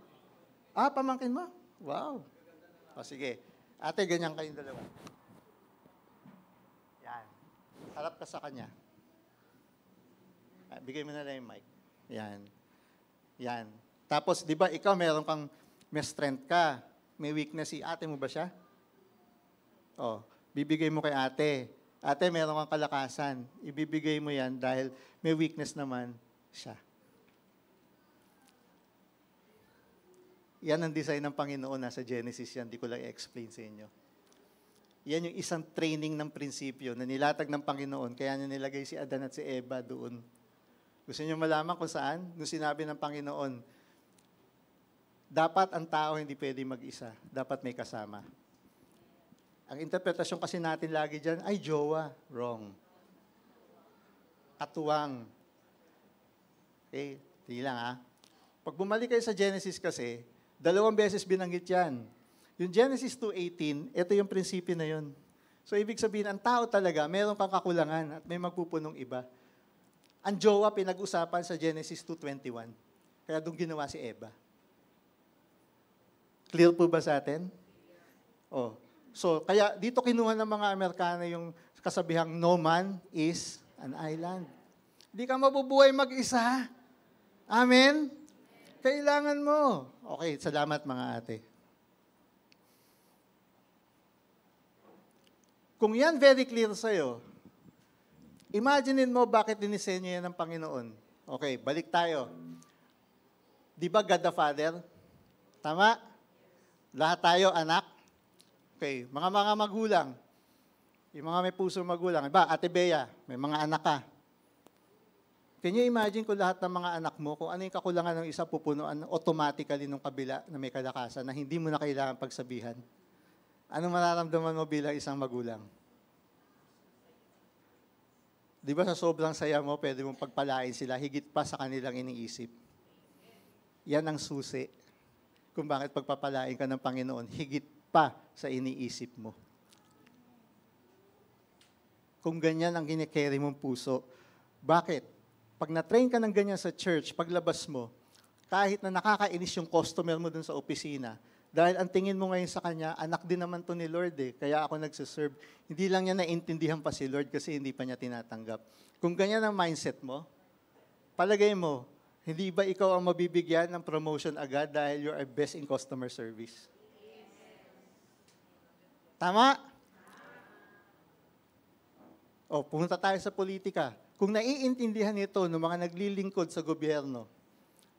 Pamangkin mo? Wow. O sige. Ate, ganyan kayong dalawa. Yan. Harap ka sa kanya. Bigay mo na lang yung mic. Yan. Yan. Tapos, di ba, ikaw may strength ka. May weakness si ate mo ba siya? Bibigay mo kay ate. Ate, meron kang kalakasan. Ibibigay mo yan dahil may weakness naman siya. Yan ang design ng Panginoon. Nasa Genesis yan. Di ko lang i-explain sa inyo. Yan yung isang training ng prinsipyo na nilatag ng Panginoon. Kaya niya nilagay si Adan at si Eva doon. Gusto niyo malaman kung saan? Nung sinabi ng Panginoon, dapat ang tao hindi pwede mag-isa. Dapat may kasama. Ang interpretasyon kasi natin lagi dyan, ay jowa. Wrong. Katuwang. Okay? Hindi lang ha. Pag bumalik kayo sa Genesis kasi, 2 beses binanggit yan. Yung Genesis 2:18, ito yung prinsipyo na yun. So, ibig sabihin, ang tao talaga, meron kang kakulangan at may magpupunong iba. Ang jowa pinag-usapan sa Genesis 2:21. Kaya doon ginawa si Eva. Clear po ba sa atin? So, kaya dito kinuha ng mga Amerikano yung kasabihang, no man is an island. Hindi ka mabubuhay mag-isa. Amen? Kailangan mo. Okay, salamat mga ate. Kung yan very clear sa'yo, imaginein mo bakit dinisenyo yan ng Panginoon. Okay, balik tayo. Di ba God the Father? Tama? Lahat tayo anak? Okay, mga magulang. Yung mga may pusong magulang. Iba, Ate Bea, may mga anak ka. Can you imagine kung lahat ng mga anak mo, kung ano yung kakulangan ng isa, pupunuan automatically nung kabila na may kalakasan na hindi mo na kailangan pagsabihan? Anong mararamdaman mo bilang isang magulang? Di ba sa sobrang saya mo, pwede mong pagpalain sila, higit pa sa kanilang iniisip. Yan ang susi kung bakit pagpapalain ka ng Panginoon, higit pa sa iniisip mo. Kung ganyan ang kinikerry mong puso, bakit? Pag na-train ka ng ganyan sa church, paglabas mo, kahit na nakakainis yung customer mo dun sa opisina, dahil ang tingin mo ngayon sa kanya, anak din naman to ni Lord kaya ako nagsiserve. Hindi lang niya naintindihan pa si Lord kasi hindi pa niya tinatanggap. Kung ganyan ang mindset mo, palagay mo, hindi ba ikaw ang mabibigyan ng promotion agad dahil you're best in customer service? Tama? Pumunta tayo sa politika. Kung naiintindihan ito ng mga naglilingkod sa gobyerno,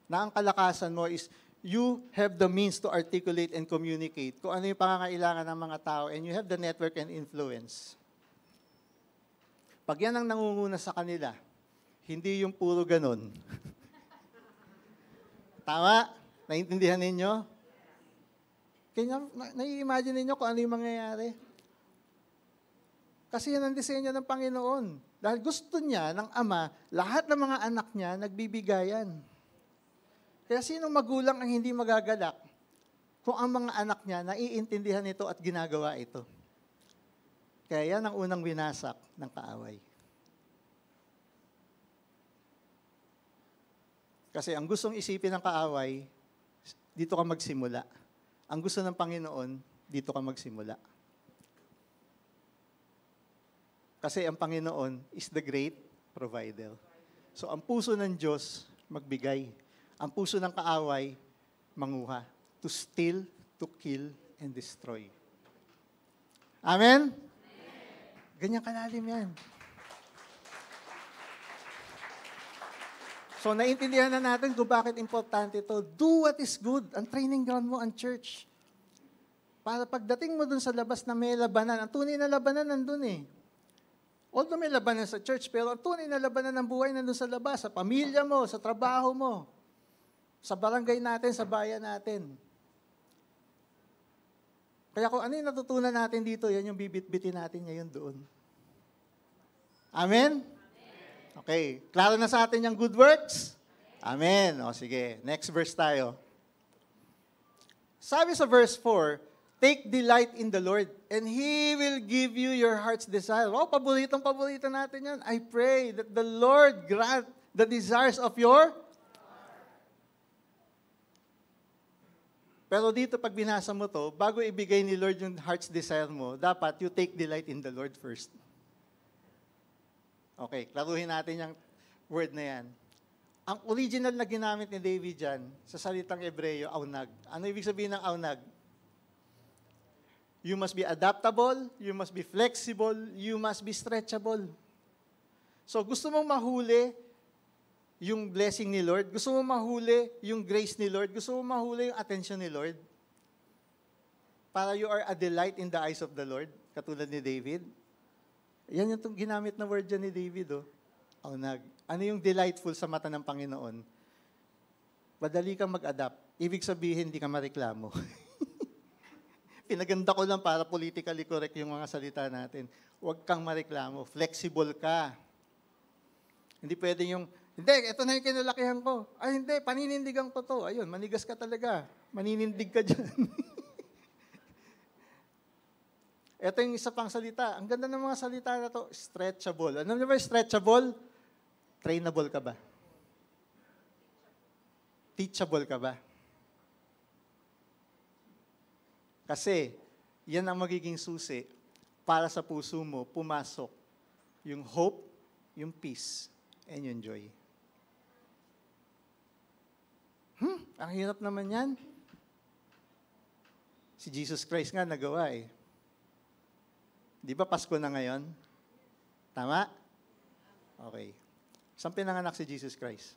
na ang kalakasan mo is you have the means to articulate and communicate kung ano yung pangangailangan ng mga tao and you have the network and influence. Pag yan ang nangunguna sa kanila, hindi yung puro ganun. Tama? Naintindihan ninyo? Kaya nai-imagine ninyo kung ano yung mangyayari. Kasi yan ang disenyo ng Panginoon. Dahil gusto niya ng Ama, lahat ng mga anak niya nagbibigayan. Kaya sinong magulang ang hindi magagalak kung ang mga anak niya naiintindihan ito at ginagawa ito? Kaya yan ang unang winasak ng kaaway. Kasi ang gustong isipin ng kaaway, dito ka magsimula. Ang gusto ng Panginoon, dito ka magsimula. Kasi ang Panginoon is the great provider. So ang puso ng Diyos, magbigay. Ang puso ng kaaway, manguha. To steal, to kill, and destroy. Amen? Ganyan kalalim yan. So, naintindihan na natin kung bakit importante ito. Do what is good. Ang training ground mo, ang church. Para pagdating mo dun sa labas na may labanan, ang tunay na labanan nandun eh. Although may labanan sa church, pero ang tunay na labanan ng buhay nandun sa labas, sa pamilya mo, sa trabaho mo, sa barangay natin, sa bayan natin. Kaya kung ano yung natutunan natin dito, yan yung bibit-bitin natin ngayon doon. Amen? Okay. Klaro na sa atin yung good works? Amen. O sige, next verse tayo. Sabi sa verse 4, take delight in the Lord, and He will give you your heart's desire. Oh, paborito natin yan. I pray that the Lord grant the desires of your heart. Pero dito, pag binasa mo to, bago ibigay ni Lord yung heart's desire mo, dapat you take delight in the Lord first. Okay, klaruhin natin yung word na yan. Ang original na ginamit ni David dyan, sa salitang Ebreyo, aunag. Ano ibig sabihin ng aunag? You must be adaptable, you must be flexible, you must be stretchable. So gusto mong mahuli yung blessing ni Lord, gusto mong mahuli yung grace ni Lord, gusto mong mahuli yung attention ni Lord, para you are a delight in the eyes of the Lord, katulad ni David. Yan yung ginamit na word dyan ni David, oh. Aunag. Ano yung delightful sa mata ng Panginoon? Madali kang mag-adapt. Ibig sabihin, hindi ka mareklamo. Pinaganda ko lang para politically correct yung mga salita natin. Huwag kang mareklamo. Flexible ka. Hindi pwede yung, hindi, ito na yung kinalakihan ko. Ay, hindi, paninindigan ko to. Ayun, manigas ka talaga. Maninindig ka dyan. Ito yung isa pang salita. Ang ganda ng mga salita na to, stretchable. Ano ba stretchable? Trainable ka ba? Teachable ka ba? Kasi, yan ang magiging susi para sa puso mo pumasok yung hope, yung peace, and yung joy. Ang hirap naman yan. Si Jesus Christ nga nagawa eh. Di ba Pasko na ngayon? Tama? Okay. Saan pinanganak si Jesus Christ?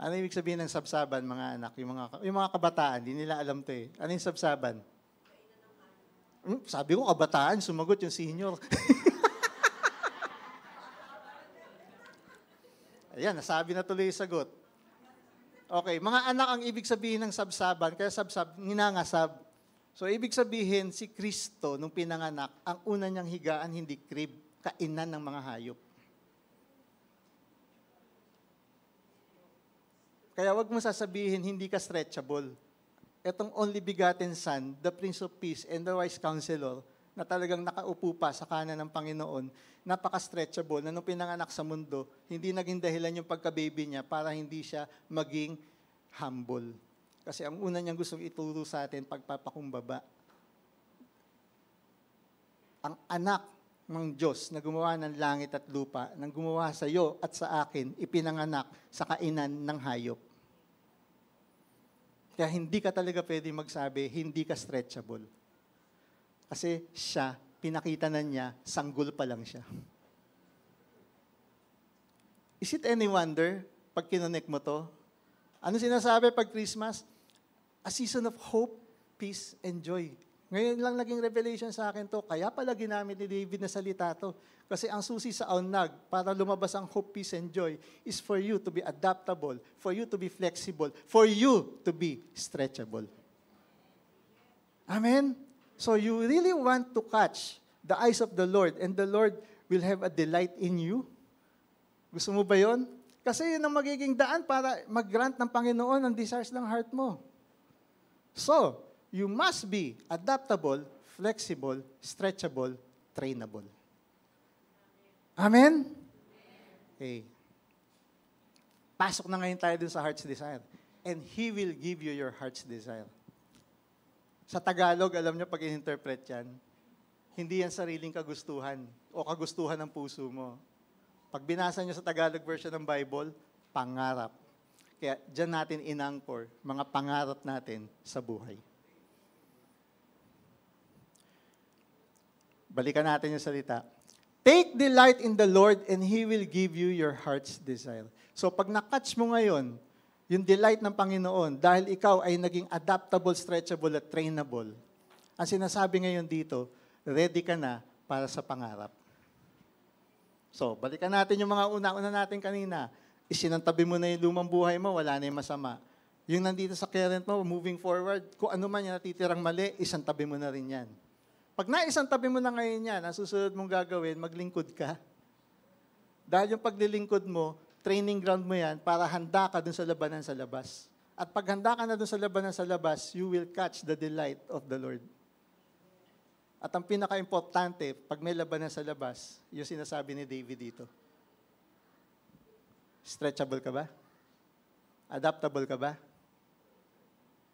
Ano ibig sabihin ng sabsaban, mga anak? Yung mga kabataan, di nila alam to eh. Ano yung sabsaban? Sabi ko, kabataan, sumagot yung senior. Ayan, nasabi na tuloy yung sagot. Okay, mga anak ang ibig sabihin ng sabsaban, kaya ninangasab. So, ibig sabihin, si Kristo, nung pinanganak, ang una niyang higaan, hindi crib, kainan ng mga hayop. Kaya wag mo sasabihin, hindi ka stretchable. Itong only begotten Son, the Prince of Peace and the Wise Counselor, na talagang nakaupo pa sa kanan ng Panginoon, napaka-stretchable, na nung pinanganak sa mundo, hindi naging dahilan yung pagka-baby niya para hindi siya maging humble. Kasi ang una niyang gustong ituro sa atin, pagpapakumbaba. Ang anak ng Diyos na gumawa ng langit at lupa, nang gumawa sa iyo at sa akin, ipinanganak sa kainan ng hayop. Kaya hindi ka talaga pwede magsabi, hindi ka stretchable. Kasi siya, pinakita na niya, sanggol pa lang siya. Is it any wonder, pag kinonect mo to, ano sinasabi pag Christmas? A season of hope, peace, and joy. Ngayon lang naging revelation sa akin to, kaya pala ginamit ni David na salita to. Kasi ang susi sa aunag, para lumabas ang hope, peace, and joy, is for you to be adaptable, for you to be flexible, for you to be stretchable. Amen? So you really want to catch the eyes of the Lord and the Lord will have a delight in you? Gusto mo ba yon? Kasi yun ang magiging daan para mag-grant ng Panginoon ang desires ng heart mo. So, you must be adaptable, flexible, stretchable, trainable. Amen? Okay. Pasok na ngayon tayo dun sa heart's desire. And He will give you your heart's desire. Sa Tagalog, alam niyo pag in-interpret yan, hindi yan sariling kagustuhan o kagustuhan ng puso mo. Pag binasa niyo sa Tagalog version ng Bible, pangarap. Kaya dyan natin inangkor mga pangarap natin sa buhay. Balikan natin yung salita. Take delight in the Lord and He will give you your heart's desire. So pag na-catch mo ngayon, yung delight ng Panginoon, dahil ikaw ay naging adaptable, stretchable, at trainable, ang sinasabi ngayon dito, ready ka na para sa pangarap. So, balikan natin yung mga una-una natin kanina. Isinantabi mo na yung lumang buhay mo, wala na yung masama. Yung nandito sa current mo, moving forward, kung ano man yung natitirang mali, isantabi mo na rin yan. Pag naisantabi mo na ngayon yan, ang susunod mong gagawin, maglingkod ka. Dahil yung paglilingkod mo, training ground mo yan para handa ka dun sa labanan sa labas. At pag handa ka na dun sa labanan sa labas, you will catch the delight of the Lord. At ang pinaka-importante, pag may labanan sa labas, yung sinasabi ni David dito. Stretchable ka ba? Adaptable ka ba?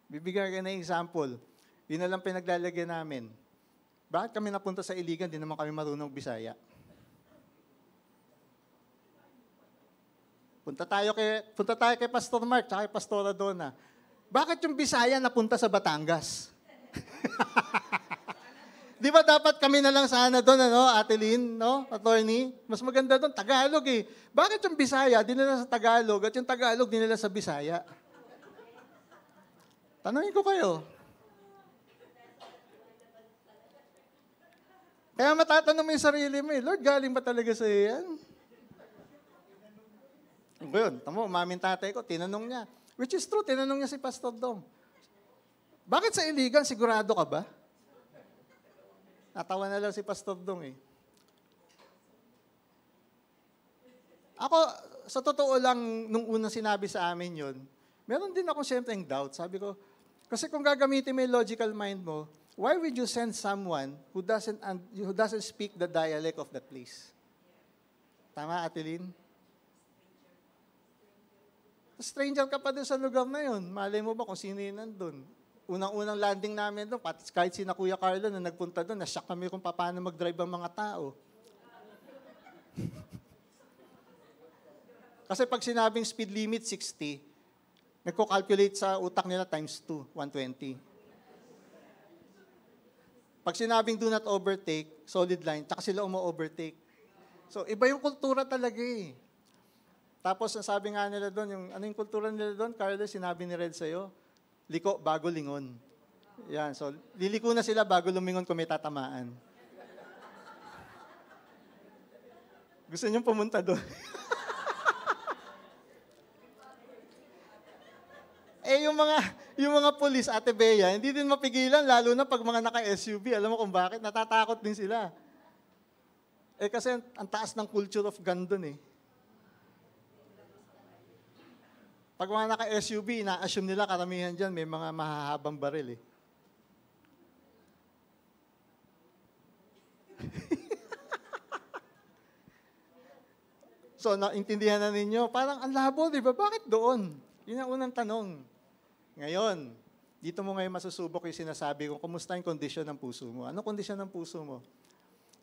Bibigyan ka ng example. Yun na lang pinaglalagyan namin. Bakit kami napunta sa Iligan, di naman kami marunong Bisaya? Punta tayo kay Pastor Mark at kay Pastora Donna. Bakit yung Bisaya napunta sa Batangas? Di ba dapat kami na lang sana doon, Ate Lynn, attorney? Mas maganda doon, Tagalog eh. Bakit yung Bisaya dinala sa Tagalog at yung Tagalog dinala sa Bisaya? Tanungin ko kayo. Kaya matatanong mo yung sarili mo Lord, galing ba talaga sa yan? Yun, tamo, mamin tatay ko, tinanong niya. Which is true, tinanong niya si Pastor Dong. Bakit sa Iligan, sigurado ka ba? Natawa na lang si Pastor Dong eh. Ako, sa totoo lang, nung unang sinabi sa amin yun, meron din ako siyempre yung doubt. Sabi ko, kasi kung gagamitin mo yung logical mind mo, why would you send someone who doesn't speak the dialect of that place? Tama, Ate Lynn? Stranger ka pa din sa lugar na yun. Malay mo ba kung sino yun nandun? Unang-unang landing namin doon, kahit si Kuya Carlo na nagpunta doon, nasyak kami kung paano mag-drive ang mga tao. Kasi pag sinabing speed limit 60, nagko-calculate sa utak nila times 2, 120. Pag sinabing do not overtake, solid line, tsaka sila umo-overtake. So, iba yung kultura talaga eh. Tapos, ang sabi nga nila doon, ano yung kultura nila doon? Carlos, sinabi ni Red sa'yo, liko bago lingon. Yan, so, liliko na sila bago lumingon kung may tatamaan. Gusto niyong pumunta doon? yung mga pulis, Ate Bea, hindi din mapigilan, lalo na pag mga naka-SUV. Alam mo kung bakit? Natatakot din sila. Kasi ang taas ng culture of gun doon eh. Pag mga naka-SUV, na-assume nila karamihan dyan, may mga mahahabang baril eh. So, naintindihan na ninyo, parang ang labo, di ba? Bakit doon? Yun ang unang tanong. Ngayon, dito mo ngayon masusubok yung sinasabi ko, kumusta yung kondisyon ng puso mo? Anong kondisyon ng puso mo?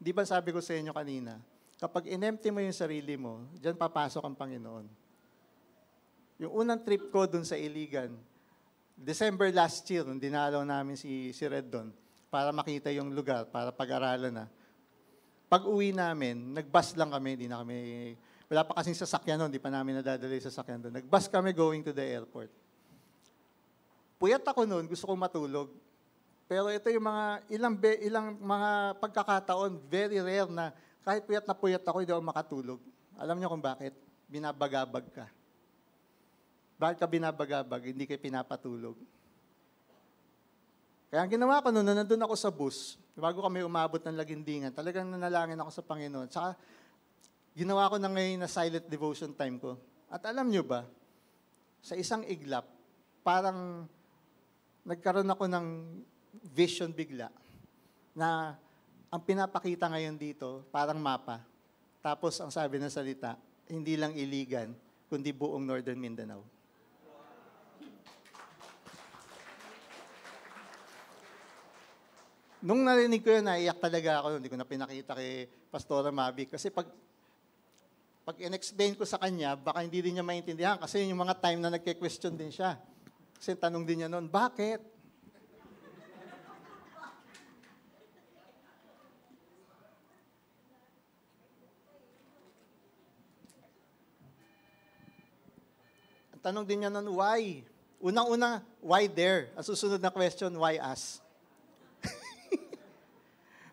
Di ba sabi ko sa inyo kanina, kapag in-empty mo yung sarili mo, dyan papasok ang Panginoon. Yung unang trip ko dun sa Iligan, December last year, nung dinalaw namin si Red doon, para makita yung lugar, para pag-aralan na. Pag uwi namin, nag-bus lang kami, wala pa kasing sasakyan noon, di pa namin nadadala yung sasakyan doon. Nag-bus kami going to the airport. Puyat ako noon, gusto kong matulog. Pero ito yung mga, ilang mga pagkakataon, very rare na kahit puyat ako, hindi ako makatulog. Alam niyo kung bakit? Binabagabag ka. Bakit ka binabagabag? Hindi kayo pinapatulog. Kaya ang ginawa ko noon, nandun ako sa bus, bago kami umabot ng Lagindingan, talagang nanalangin ako sa Panginoon. Saka, ginawa ko na ngayon na silent devotion time ko. At alam nyo ba, sa isang iglap, parang nagkaroon ako ng vision bigla na ang pinapakita ngayon dito, parang mapa. Tapos, ang sabi ng salita, hindi lang Iligan, kundi buong Northern Mindanao. Nung narinig ko yun, naiyak talaga ako. Hindi ko na pinakita kay Pastora Mavic. Kasi pag in-explain ko sa kanya, baka hindi din niya maintindihan. Kasi yung mga time na nagke-question din siya. Kasi tanong din niya noon, bakit? Ang tanong din niya noon, why? Unang-una, why there? Ang susunod na question, why us?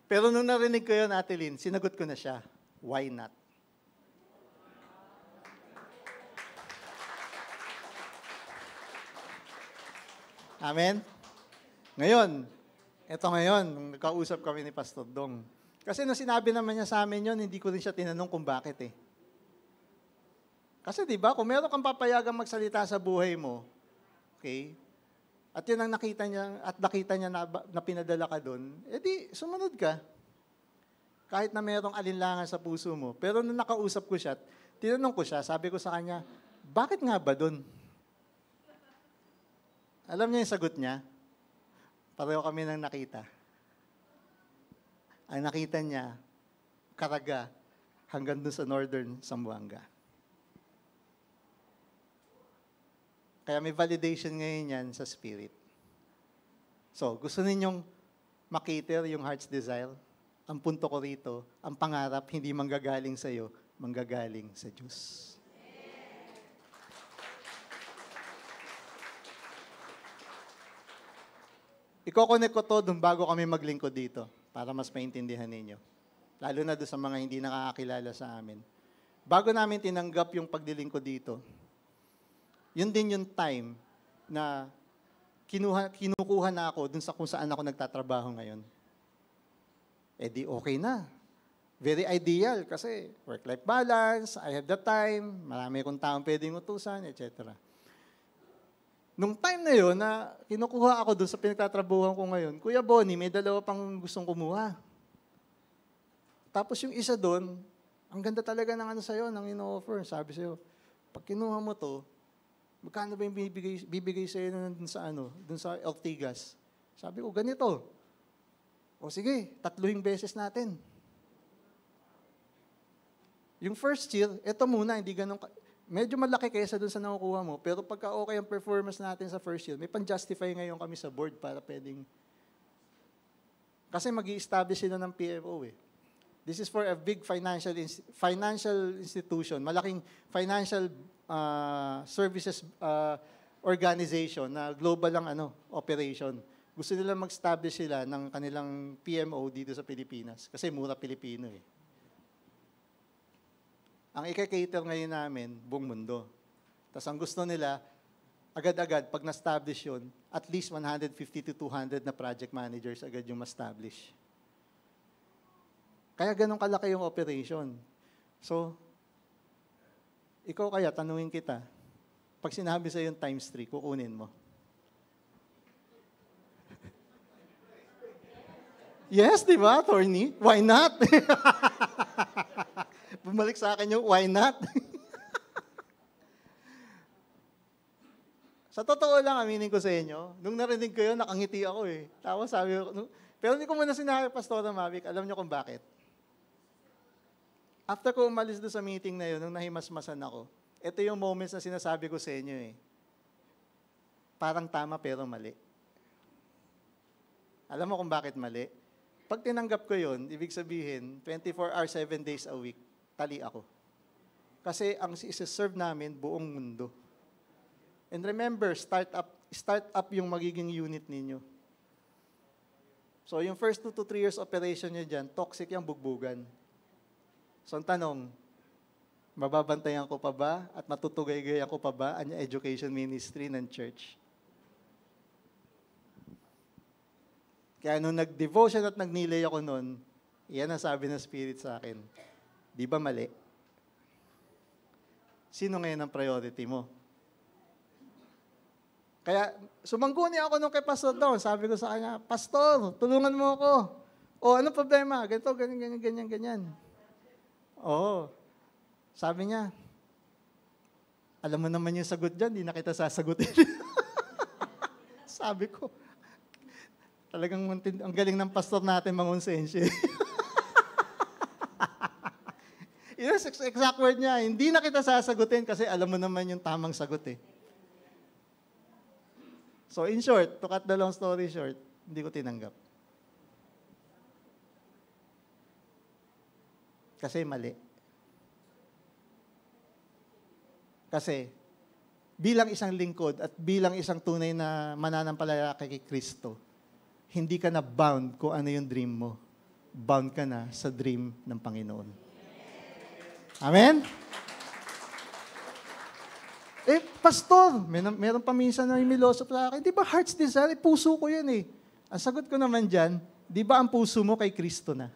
Pero nung narinig ko yun, Ate Lynn, sinagot ko na siya, why not? Amen? Ngayon, nung nagkausap kami ni Pastor Dong. Kasi nung sinabi naman niya sa amin yun, hindi ko rin siya tinanong kung bakit eh. Kasi di ba, kung meron kang papayagang magsalita sa buhay mo, okay, at yun ang nakita niya na pinadala ka doon, edi sumunod ka. Kahit na merong alinlangan sa puso mo. Pero nung nakausap ko siya, tinanong ko siya, sabi ko sa kanya, bakit nga ba doon? Alam niya yung sagot niya? Pareho kami nang nakita. Ang nakita niya, Caraga, hanggang doon sa Northern Zamboanga. Kaya may validation ngayon yan sa spirit. So, gusto ninyong makiter yung heart's desire? Ang punto ko rito, ang pangarap hindi manggagaling sa iyo, manggagaling sa Diyos. Iko-connect ko to dun bago kami maglingkod dito para mas maintindihan ninyo. Lalo na doon sa mga hindi nakakakilala sa amin. Bago namin tinanggap yung paglilingkod dito, yun din yung time na kinukuha na ako dun sa kung saan ako nagtatrabaho ngayon. Eh di okay na. Very ideal kasi work-life balance, I have the time, marami akong taong pwedeng utusan, etc. Nung time na yun na kinukuha ako dun sa pinagtatrabuhan ko ngayon, Kuya Bonnie, may dalawa pang gustong kumuha. Tapos yung isa dun, ang ganda talaga ng ano sa'yo, ng ino-offer. Sabi sa'yo, pag kinuha mo to, magkano ba yung bibigay sa'yo dun sa Ortigas? Sabi ko, ganito. O sige, 3 beses natin. Yung first year, eto muna, hindi ganun, medyo malaki kaysa dun sa nakukuha mo, pero pagka okay ang performance natin sa first year, may pan-justify ngayon kami sa board para pwedeng, kasi mag-i-establish sila ng PFO eh. This is for a big financial institution, malaking financial services organization na global ang operation. Gusto nila mag-establish sila ng kanilang PMO dito sa Pilipinas kasi mura Pilipino eh. Ang ika-cater ngayon namin, buong mundo. Tapos ang gusto nila, agad-agad, pag na-establish yun, at least 150 to 200 na project managers agad yung ma-establish. Kaya ganun kalaki yung operation. So, ikaw kaya, tanungin kita, pag sinabi sa yung times 3, kukunin mo. Yes, di ba, attorney? Why not? Bumalik sa akin yung why not? Sa totoo lang, aminin ko sa inyo, nung narinig ko yun, nakangiti ako eh. Tapos sabi ko, pero hindi ko muna sinabi, Pastora Mavic, alam niyo kung bakit? After ko umalis doon sa meeting na yun, nung nahimasmasan ako, ito yung moments na sinasabi ko sa inyo eh. Parang tama pero mali. Alam mo kung bakit mali? Pag tinanggap ko yun, ibig sabihin, 24 hours, 7 days a week, tali ako. Kasi ang isi-serve namin buong mundo. And remember, start up yung magiging unit ninyo. So yung first 2 to 3 years operation nyo dyan, toxic yung bugbugan. So ang tanong, mababantayan ko pa ba at matutugay-gayan ko pa ba ang education ministry ng church? Kaya nung nag-devotion at nagnilay ako noon, yan ang sabi ng Spirit sa akin. Di ba mali? Sino ngayon ang priority mo? Kaya sumangguni ako nung kay Pastor Don. Sabi ko sa kanya, Pastor, tulungan mo ako. O, anong problema? Ganito, ganyan. Oo. Sabi niya, alam mo naman yung sagot dyan, di na kita sasagutin. Sabi ko, talagang ang galing ng pastor natin mangonsensya. Yun ang exact word niya, hindi na kita sasagutin kasi alam mo naman yung tamang sagot eh. So in short, to cut the long story short, hindi ko tinanggap. Kasi mali. Kasi bilang isang lingkod at bilang isang tunay na mananampalataya kay Kristo, hindi ka na bound kung ano yung dream mo. Bound ka na sa dream ng Panginoon. Amen? Pastor, meron pa minsan na imiloso sa akin, di ba heart's desire? Puso ko yun eh. Ang sagot ko naman dyan, di ba ang puso mo kay Kristo na?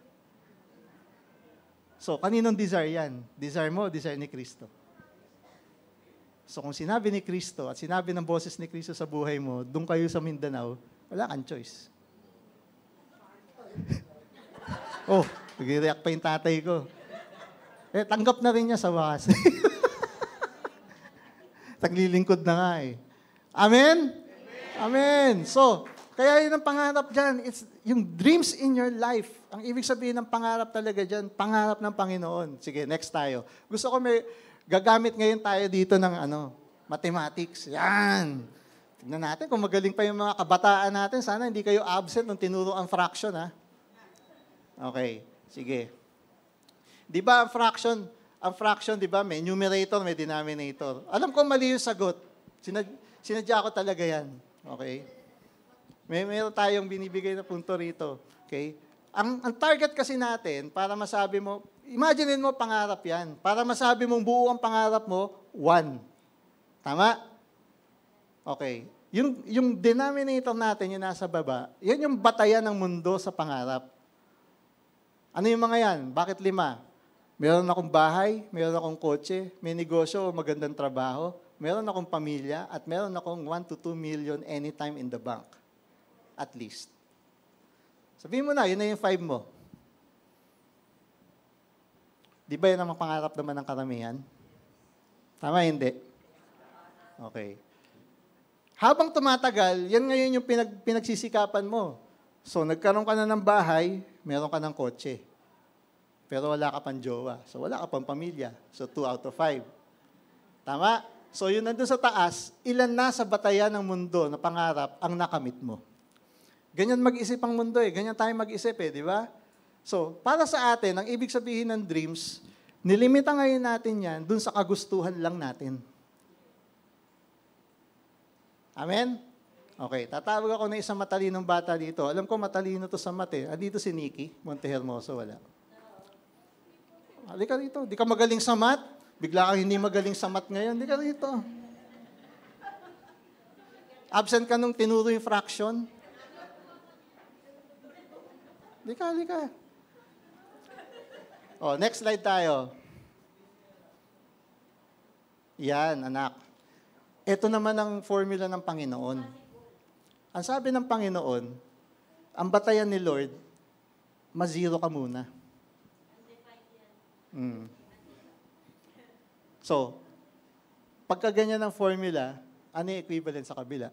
So, kaninong desire yan? Desire mo, desire ni Kristo. So kung sinabi ni Kristo at sinabi ng boses ni Kristo sa buhay mo, doon kayo sa Mindanao, wala kang choice. Oh, nag-react pa yung tatay ko. Tanggap na rin niya sa wakas. Taglilingkod na nga eh. Amen? Amen. So, kaya yun ang pangarap dyan. It's yung dreams in your life. Ang ibig sabihin ng pangarap talaga dyan, pangarap ng Panginoon. Sige, next tayo. Gusto ko gagamit ngayon tayo dito ng mathematics. Yan. Tignan natin kung magaling pa yung mga kabataan natin. Sana hindi kayo absent nung tinuro ang fraction, ha? Okay. Sige. Di ba ang fraction, di ba, may numerator, may denominator. Alam ko mali yung sagot. Sinadya ko talaga yan. Okay? Meron tayong binibigay na punto rito. Okay? Ang target kasi natin, para masabi mo, imaginein mo pangarap yan. Para masabi mong buo ang pangarap mo, 1. Tama? Okay. Yung denominator natin, yung nasa baba, yan yung batayan ng mundo sa pangarap. Ano yung mga yan? Bakit 5? Meron akong bahay, meron akong kotse, may negosyo o magandang trabaho, meron akong pamilya, at meron akong 1 to 2 million anytime in the bank. At least. Sabihin mo na, yun na yung 5 mo. Di ba yan ang pangarap naman ng karamihan? Tama, hindi? Okay. Habang tumatagal, yan ngayon yung pinagsisikapan mo. So, nagkaroon ka na ng bahay, meron ka ng kotse. Pero wala ka pang jowa. So, wala ka pang pamilya. So, 2 out of 5. Tama? So, yun nandun sa taas, ilan na sa batayan ng mundo na pangarap ang nakamit mo. Ganyan mag-isip ang mundo eh. Ganyan tayo mag-isip eh, di ba? So, para sa atin, ang ibig sabihin ng dreams, nilimita ngayon natin yan dun sa kagustuhan lang natin. Amen? Okay, tatawag ako ng isang matalinong bata dito. Alam ko matalino to sa math eh. Andito si Nikki Montehermoso, wala. Halika rito. Di ka magaling sa math? Bigla kang hindi magaling sa math ngayon. Di ka rito. Absent ka nung tinuro yung fraction? Halika. Oh, next slide tayo. Yan, anak. Ito naman ang formula ng Panginoon. Ang sabi ng Panginoon, ang batayan ni Lord, ma-zero ka muna. So, pagka ganyan ang formula, ano yung equivalent sa kabila?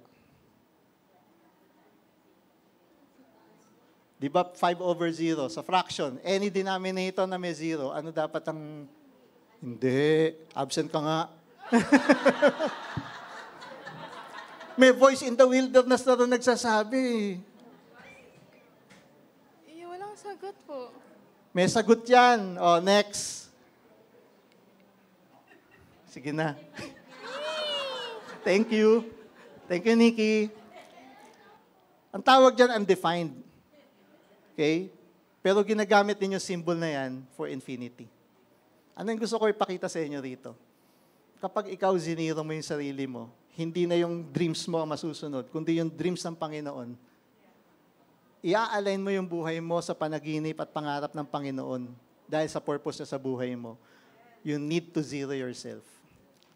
Di ba 5/0 sa fraction? Any denominator na may 0, ano dapat ang... Hindi. Absent ka nga. May voice in the wilderness na rin nagsasabi. Walang sagot po. May sagot yan. O, next. Sige na. Thank you. Thank you, Nikki. Ang tawag dyan, undefined. Okay? Pero ginagamit din yung symbol na yan for infinity. Ano yung gusto ko ipakita sa inyo rito? Kapag ikaw ziniro mo yung sarili mo, hindi na yung dreams mo ang masusunod, kundi yung dreams ng Panginoon. ia-align mo yung buhay mo sa panaginip at pangarap ng Panginoon dahil sa purpose niya sa buhay mo. You need to zero yourself.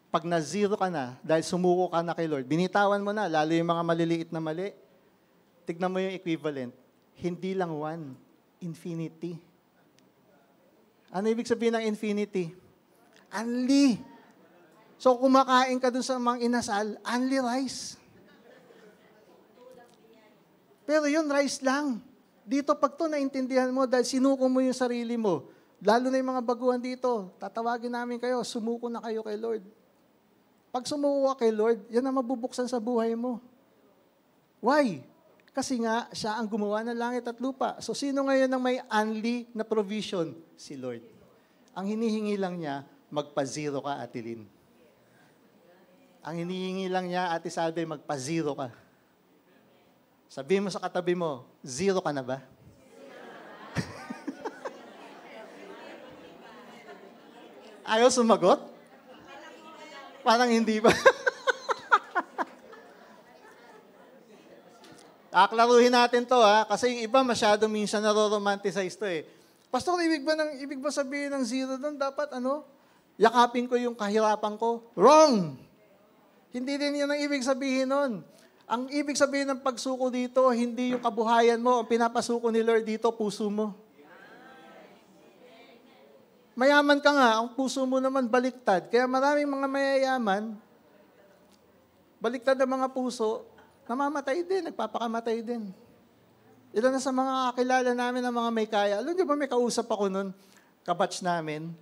Pag na-zero ka na, dahil sumuko ka na kay Lord, binitawan mo na, lalo yung mga maliliit na mali, tignan mo yung equivalent. Hindi lang one, infinity. Ano ibig sabihin ng infinity? Unli. So, kumakain ka dun sa mga inasal, unli rice. Pero yun, rice lang. Dito, pag to naintindihan mo, dahil sinuko mo yung sarili mo, lalo na yung mga baguhan dito, tatawagin namin kayo, sumuko na kayo kay Lord. Pag sumuko ka kay Lord, yan ang mabubuksan sa buhay mo. Why? Kasi nga, siya ang gumawa ng langit at lupa. So, sino ngayon ang may unli na provision? Si Lord. Ang hinihingi lang niya, magpa-zero ka, Ate Lynn. Ang hinihingi lang niya, Ate Salve, magpa-zero ka. Sabihin mo sa katabi mo, zero ka na ba? Ayaw sumagot? Parang hindi ba? Aklaruhin natin to kasi yung iba masyado minsan naro-romanticize to eh. Pastor, ibig ba sabihin ng zero doon? Dapat yakapin ko yung kahirapan ko? Wrong! Hindi din yun ang ibig sabihin nun. Ang ibig sabihin ng pagsuko dito, hindi yung kabuhayan mo, ang pinapasuko ni Lord dito, puso mo. Mayaman ka nga, ang puso mo naman baliktad. Kaya maraming mga mayayaman, baliktad ang mga puso, namamatay din, nagpapakamatay din. Ilan na sa mga kakilala namin ng mga may kaya. Alam niyo ba, may kausap ako nun, kabatch namin.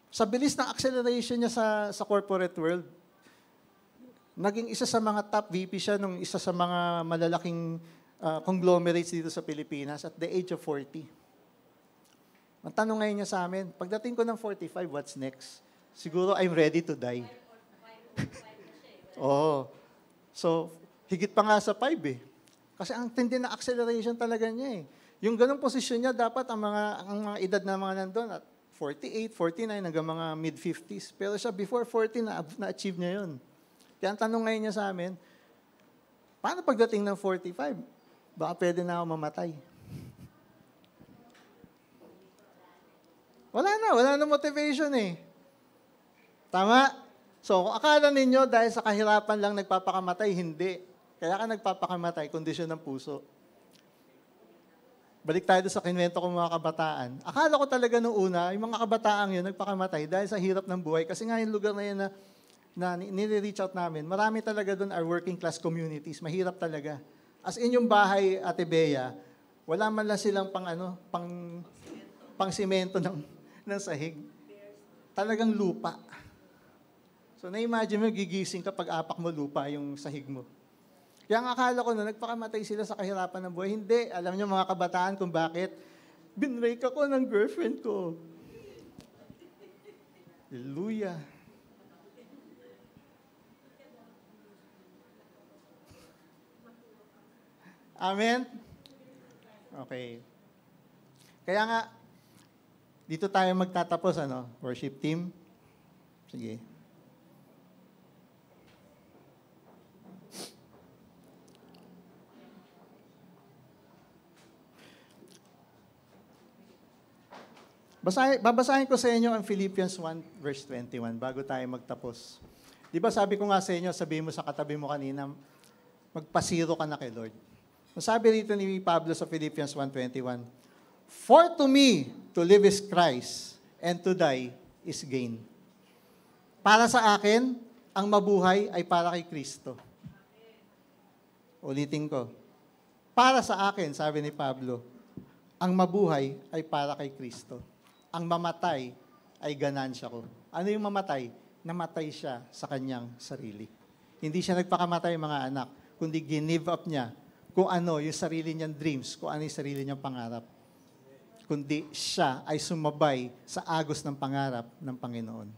Sa bilis ng acceleration niya sa corporate world, naging isa sa mga top VP siya nung isa sa mga malalaking conglomerates dito sa Pilipinas at the age of 40. Ang tanong ngayon niya sa amin, pagdating ko ng 45, what's next? Siguro I'm ready to die. Oo. So, higit pa nga sa 5 eh. Kasi ang tindi na acceleration talaga niya eh. Yung ganong posisyon niya, dapat ang mga edad na mga nandun, at 48, 49, hanggang mga mid-50s. Pero siya, before 40, na-achieve niya yun. Kaya ang tanong ngayon niya sa amin, paano pagdating ng 45? Baka pwede na ako mamatay. Wala na motivation eh. Tama? So, kung akala ninyo dahil sa kahirapan lang nagpapakamatay, hindi. Kaya ka nagpapakamatay, kondisyon ng puso. Balik tayo sa kinwento ko mga kabataan. Akala ko talaga noong una, yung mga kabataang yun nagpakamatay dahil sa hirap ng buhay. Kasi nga yung lugar na yun na nire-reach out namin, marami talaga doon are working class communities. Mahirap talaga. As in yung bahay, Ate Bea, wala man lang silang pang simento ng sahig. Talagang lupa. So, na-imagine mo, gigising kapag apak mo lupa yung sahig mo. Kaya ang akala ko na nagpakamatay sila sa kahirapan ng buhay. Hindi. Alam niyo mga kabataan kung bakit? Binrake ako ng girlfriend ko. Hallelujah. Amen? Okay. Kaya nga, dito tayo magtatapos, worship team. Sige. Babasahin ko sa inyo ang Philippians 1 verse 21 bago tayo magtapos. Di ba sabi ko nga sa inyo, sabihin mo sa katabi mo kanina, magpasiro ka na kay Lord. Sabi rito ni Pablo sa Philippians 1:21, "For to me, to live is Christ, and to die is gain." Para sa akin, ang mabuhay ay para kay Kristo. Ulitin ko. Para sa akin, sabi ni Pablo, ang mabuhay ay para kay Kristo. Ang mamatay ay ganansya ko. Ano yung mamatay? Namatay siya sa kanyang sarili. Hindi siya nagpakamatay, mga anak, kundi give up niya kung ano yung sarili niyang dreams, kung ano yung sarili niyang pangarap. Kundi siya ay sumabay sa agos ng pangarap ng Panginoon.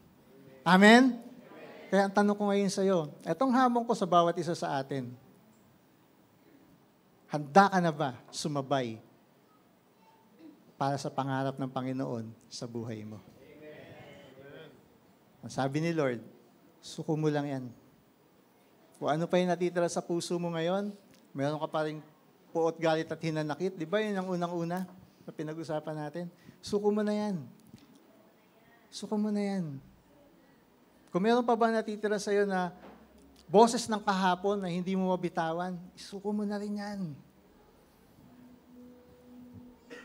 Amen? Kaya ang tanong ko ngayon sa iyo, etong hamon ko sa bawat isa sa atin, handa ka na ba sumabay para sa pangarap ng Panginoon sa buhay mo? Ang sabi ni Lord, suko mo lang yan. Kung ano pa yung natitira sa puso mo ngayon, meron ka pa rin puot, galit at hinanakit. Di ba yun ang unang-una na pinag-usapan natin? Suko mo na yan. Suko mo na yan. Kung meron pa ba natitira sa'yo na boses ng kahapon na hindi mo mabitawan, isuko mo na rin yan.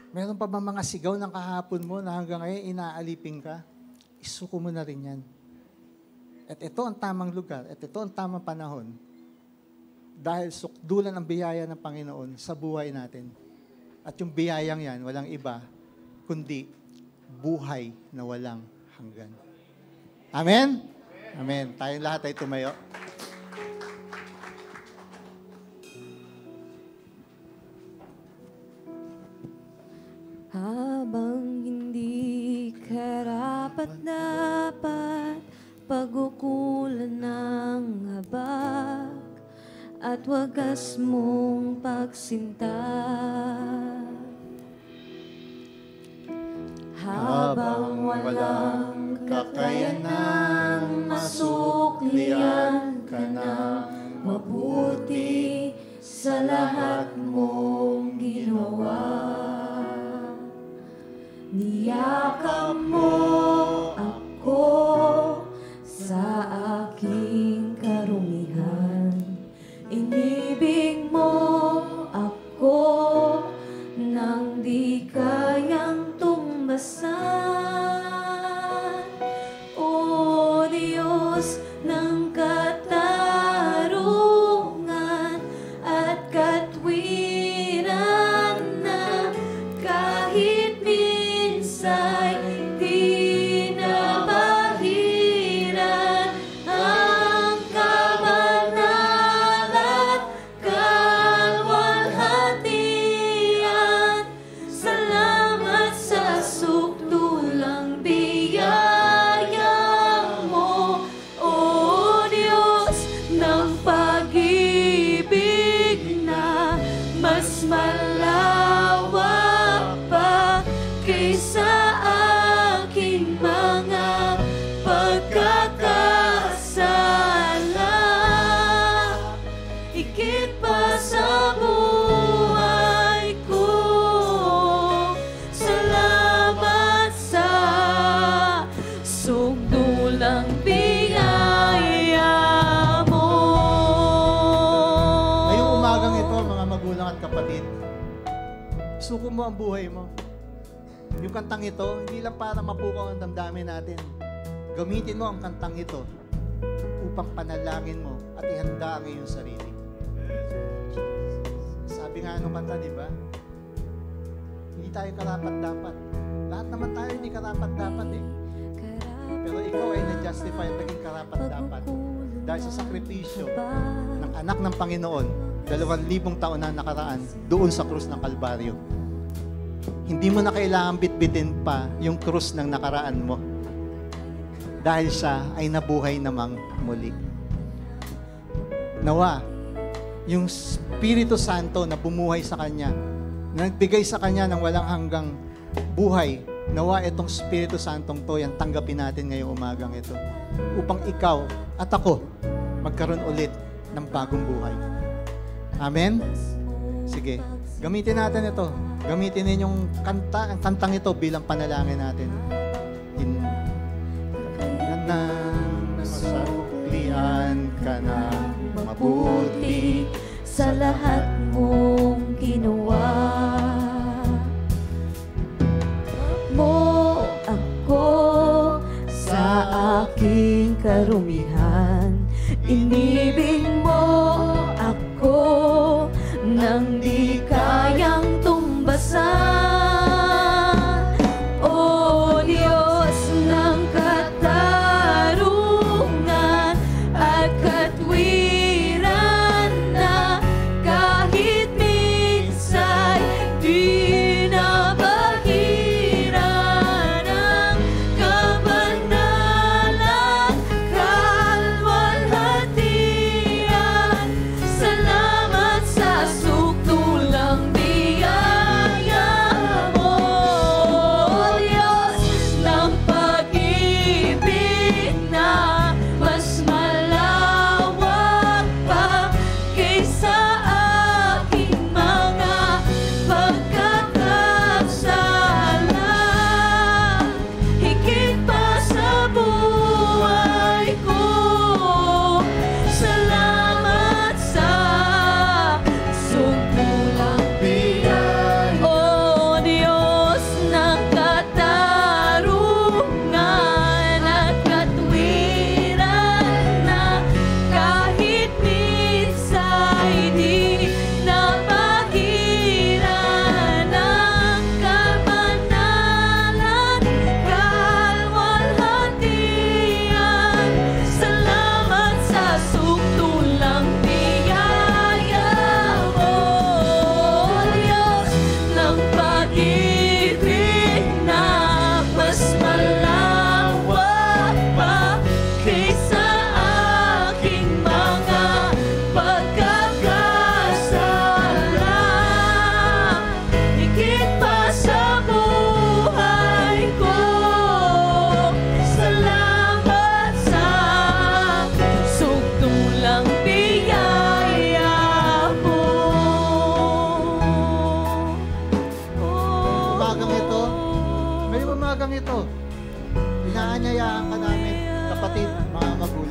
Meron pa ba mga sigaw ng kahapon mo na hanggang ngayon inaalipin ka? Isuko mo na rin yan. At ito ang tamang lugar, at ito ang tamang panahon dahil sukdulan ang biyaya ng Panginoon sa buhay natin. At yung biyayang yan, walang iba, kundi buhay na walang hanggan. Amen? Amen. Tayong lahat ay tumayo. Habang hindi karapat-dapat pag-ukulan ng habag at wagas mong pagsinta. Habang walang kakayanang masuklian ka na mabuti sa lahat mong ginawa. Niyakap mo ako sa aking karumihan. Inibig mo ako nang di kayang tumbasan. O Diyos ng katarungan at katwiran na kahit minsa'y di nabahiran ang kabanal at kalwalhatian. Salamat sa sukdulang biyaya mo, O Diyos ng pag-ibig na mas malawak pa kaysa aking mga pagkakasala. Higit pa sa buhay ko, salamat sa sukdulang biyaya mo. Ngayong umagang ito, mga magulang at kapatid, suko mo ang buhay mo. Yung kantang ito, hindi lang para mapukaw ang damdamin natin. Gamitin mo ang kantang ito upang panalangin mo at ihanda ang iyong sarili. Sabi nga nung kanta, di ba? Hindi tayo karapat-dapat. Lahat naman tayo hindi karapat-dapat eh. Pero ikaw ay na-justify at naging karapat-dapat dahil sa sakripisyo ng anak ng Panginoon 2,000 taon na nakaraan doon sa krus ng Kalbaryo. Hindi mo na kailangan bitbitin pa yung krus ng nakaraan mo dahil siya ay nabuhay namang muli. Nawa, yung Espiritu Santo na bumuhay sa Kanya, na nagbigay sa Kanya ng walang hanggang buhay, nawa itong Espiritu Santong to, yan tanggapin natin ngayong umagang ito upang ikaw at ako magkaroon ulit ng bagong buhay. Amen? Sige, gamitin natin ito. Gamitin ninyong ang kantang ito bilang panalangin natin. Masuklian ka na mabuti sa lahat mong ginawa. Mo ako sa aking karumihan. Inibig mo ako nang di kayang tumbasan. O Diyos ng katarungan at katwiran na kahit minsa'y di nabahiran ang kabanalang kalwalhatian.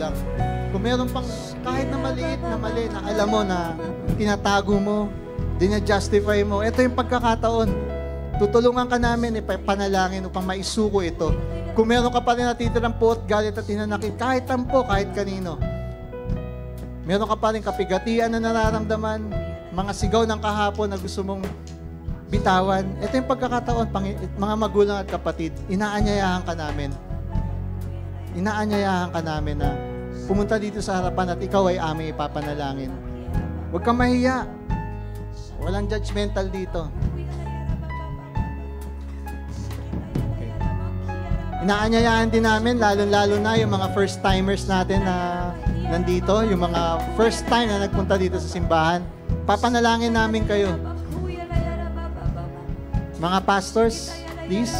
lang. Kung meron pang kahit na maliit na mali na alam mo na tinatago mo, dinajustify mo, ito yung pagkakataon. Tutulungan ka namin ipanalangin upang maisuko ito. Kung meron ka pa rin natitirang puot, galit at hinanakit, kahit tampo, kahit kanino. Meron ka pa rin kapigatian na nararamdaman, mga sigaw ng kahapon na gusto mong bitawan. Ito yung pagkakataon, mga magulang at kapatid, inaanyayahan ka namin. Inaanyayahan ka namin na pumunta dito sa harapan at ikaw ay aming ipapanalangin. Huwag kang mahiya. Walang judgmental dito. Okay. Inaanyayahan din namin, lalo-lalo na yung mga first-timers natin na nandito, yung mga first time na nagpunta dito sa simbahan. Papanalangin namin kayo. Mga pastors, please.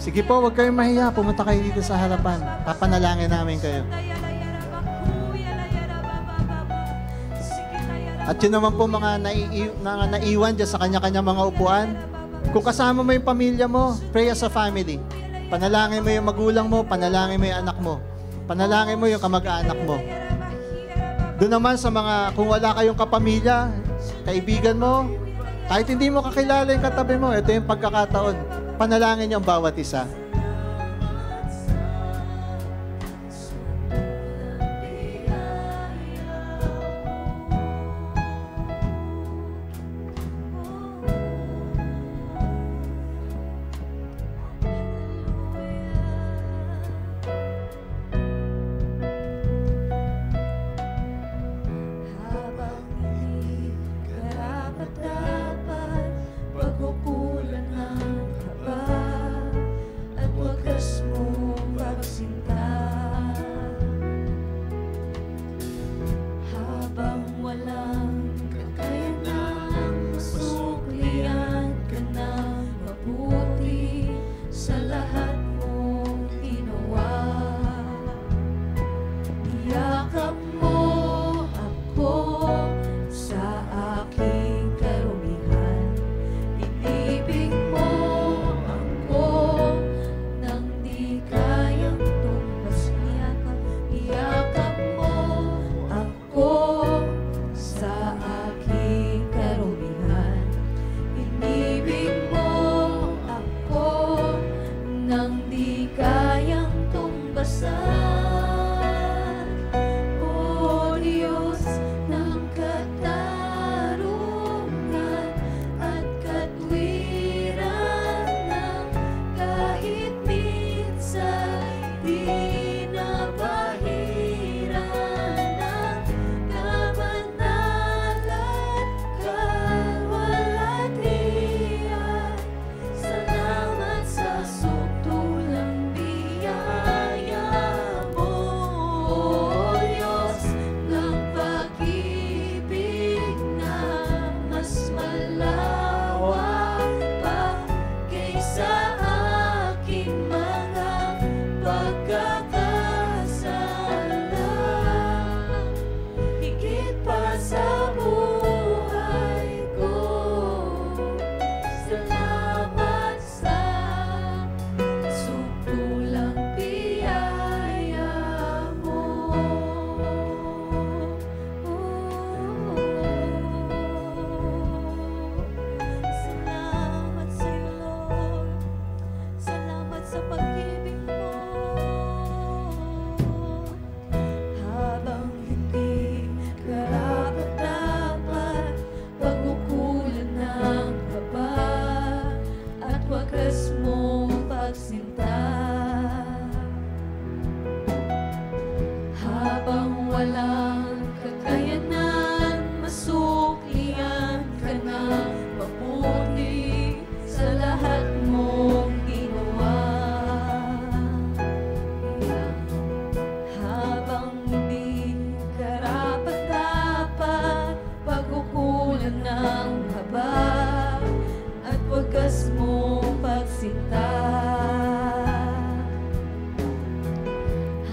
Sige po, huwag kayong mahiya. Pumunta kayo dito sa harapan. Papanalangin namin kayo. At yun naman po mga naiwan dyan sa kanya-kanya mga upuan. Kung kasama mo yung pamilya mo, pray as a family. Panalangin mo yung magulang mo, panalangin mo yung anak mo. Panalangin mo yung kamag-anak mo. Doon naman sa mga, kung wala kayong kapamilya, kaibigan mo, kahit hindi mo kakilala yung katabi mo, ito yung pagkakataon. Panalangin niyo ang bawat isa.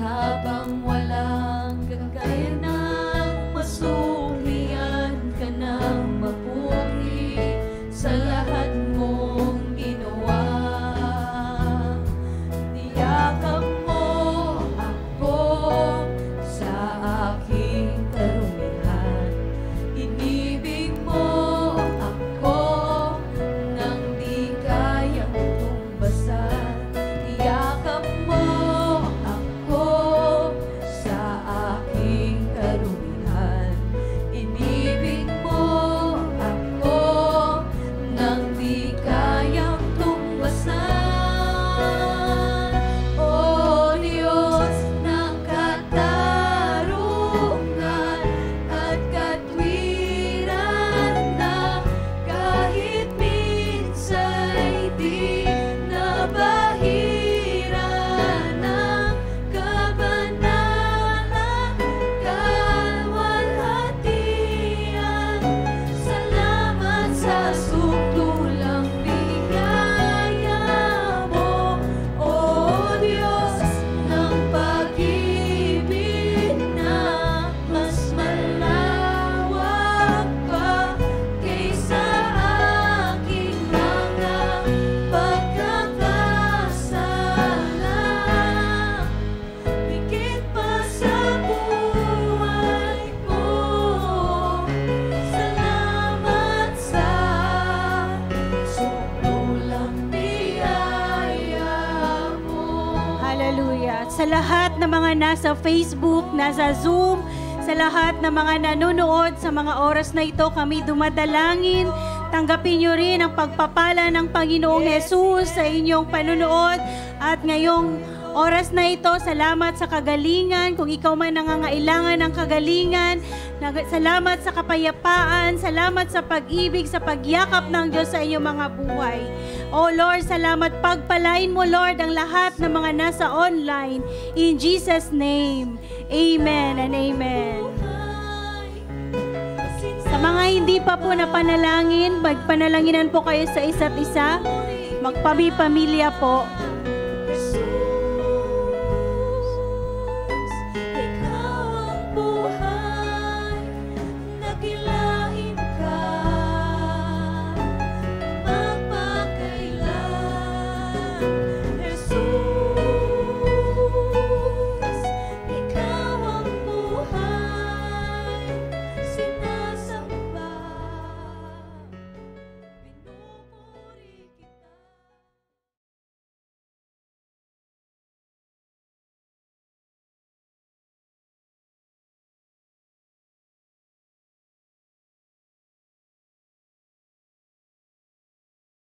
Habang walang kakayanang masuko lahat ng mga nasa Facebook, nasa Zoom, sa lahat ng mga nanonood sa mga oras na ito, kami dumadalangin. Tanggapin niyo rin ang pagpapala ng Panginoong Jesus sa inyong panunood. At ngayong oras na ito, salamat sa kagalingan. Kung ikaw man nangangailangan ng kagalingan, salamat sa kapayapaan, salamat sa pag-ibig, sa pagyakap ng Diyos sa inyong mga buhay. Oh Lord, salamat. Pagpalain mo, Lord, ang lahat ng mga nasa online. In Jesus' name, amen and amen. Sa mga hindi pa po napanalangin, magpanalanginan po kayo sa isa't isa. Magpamilya po.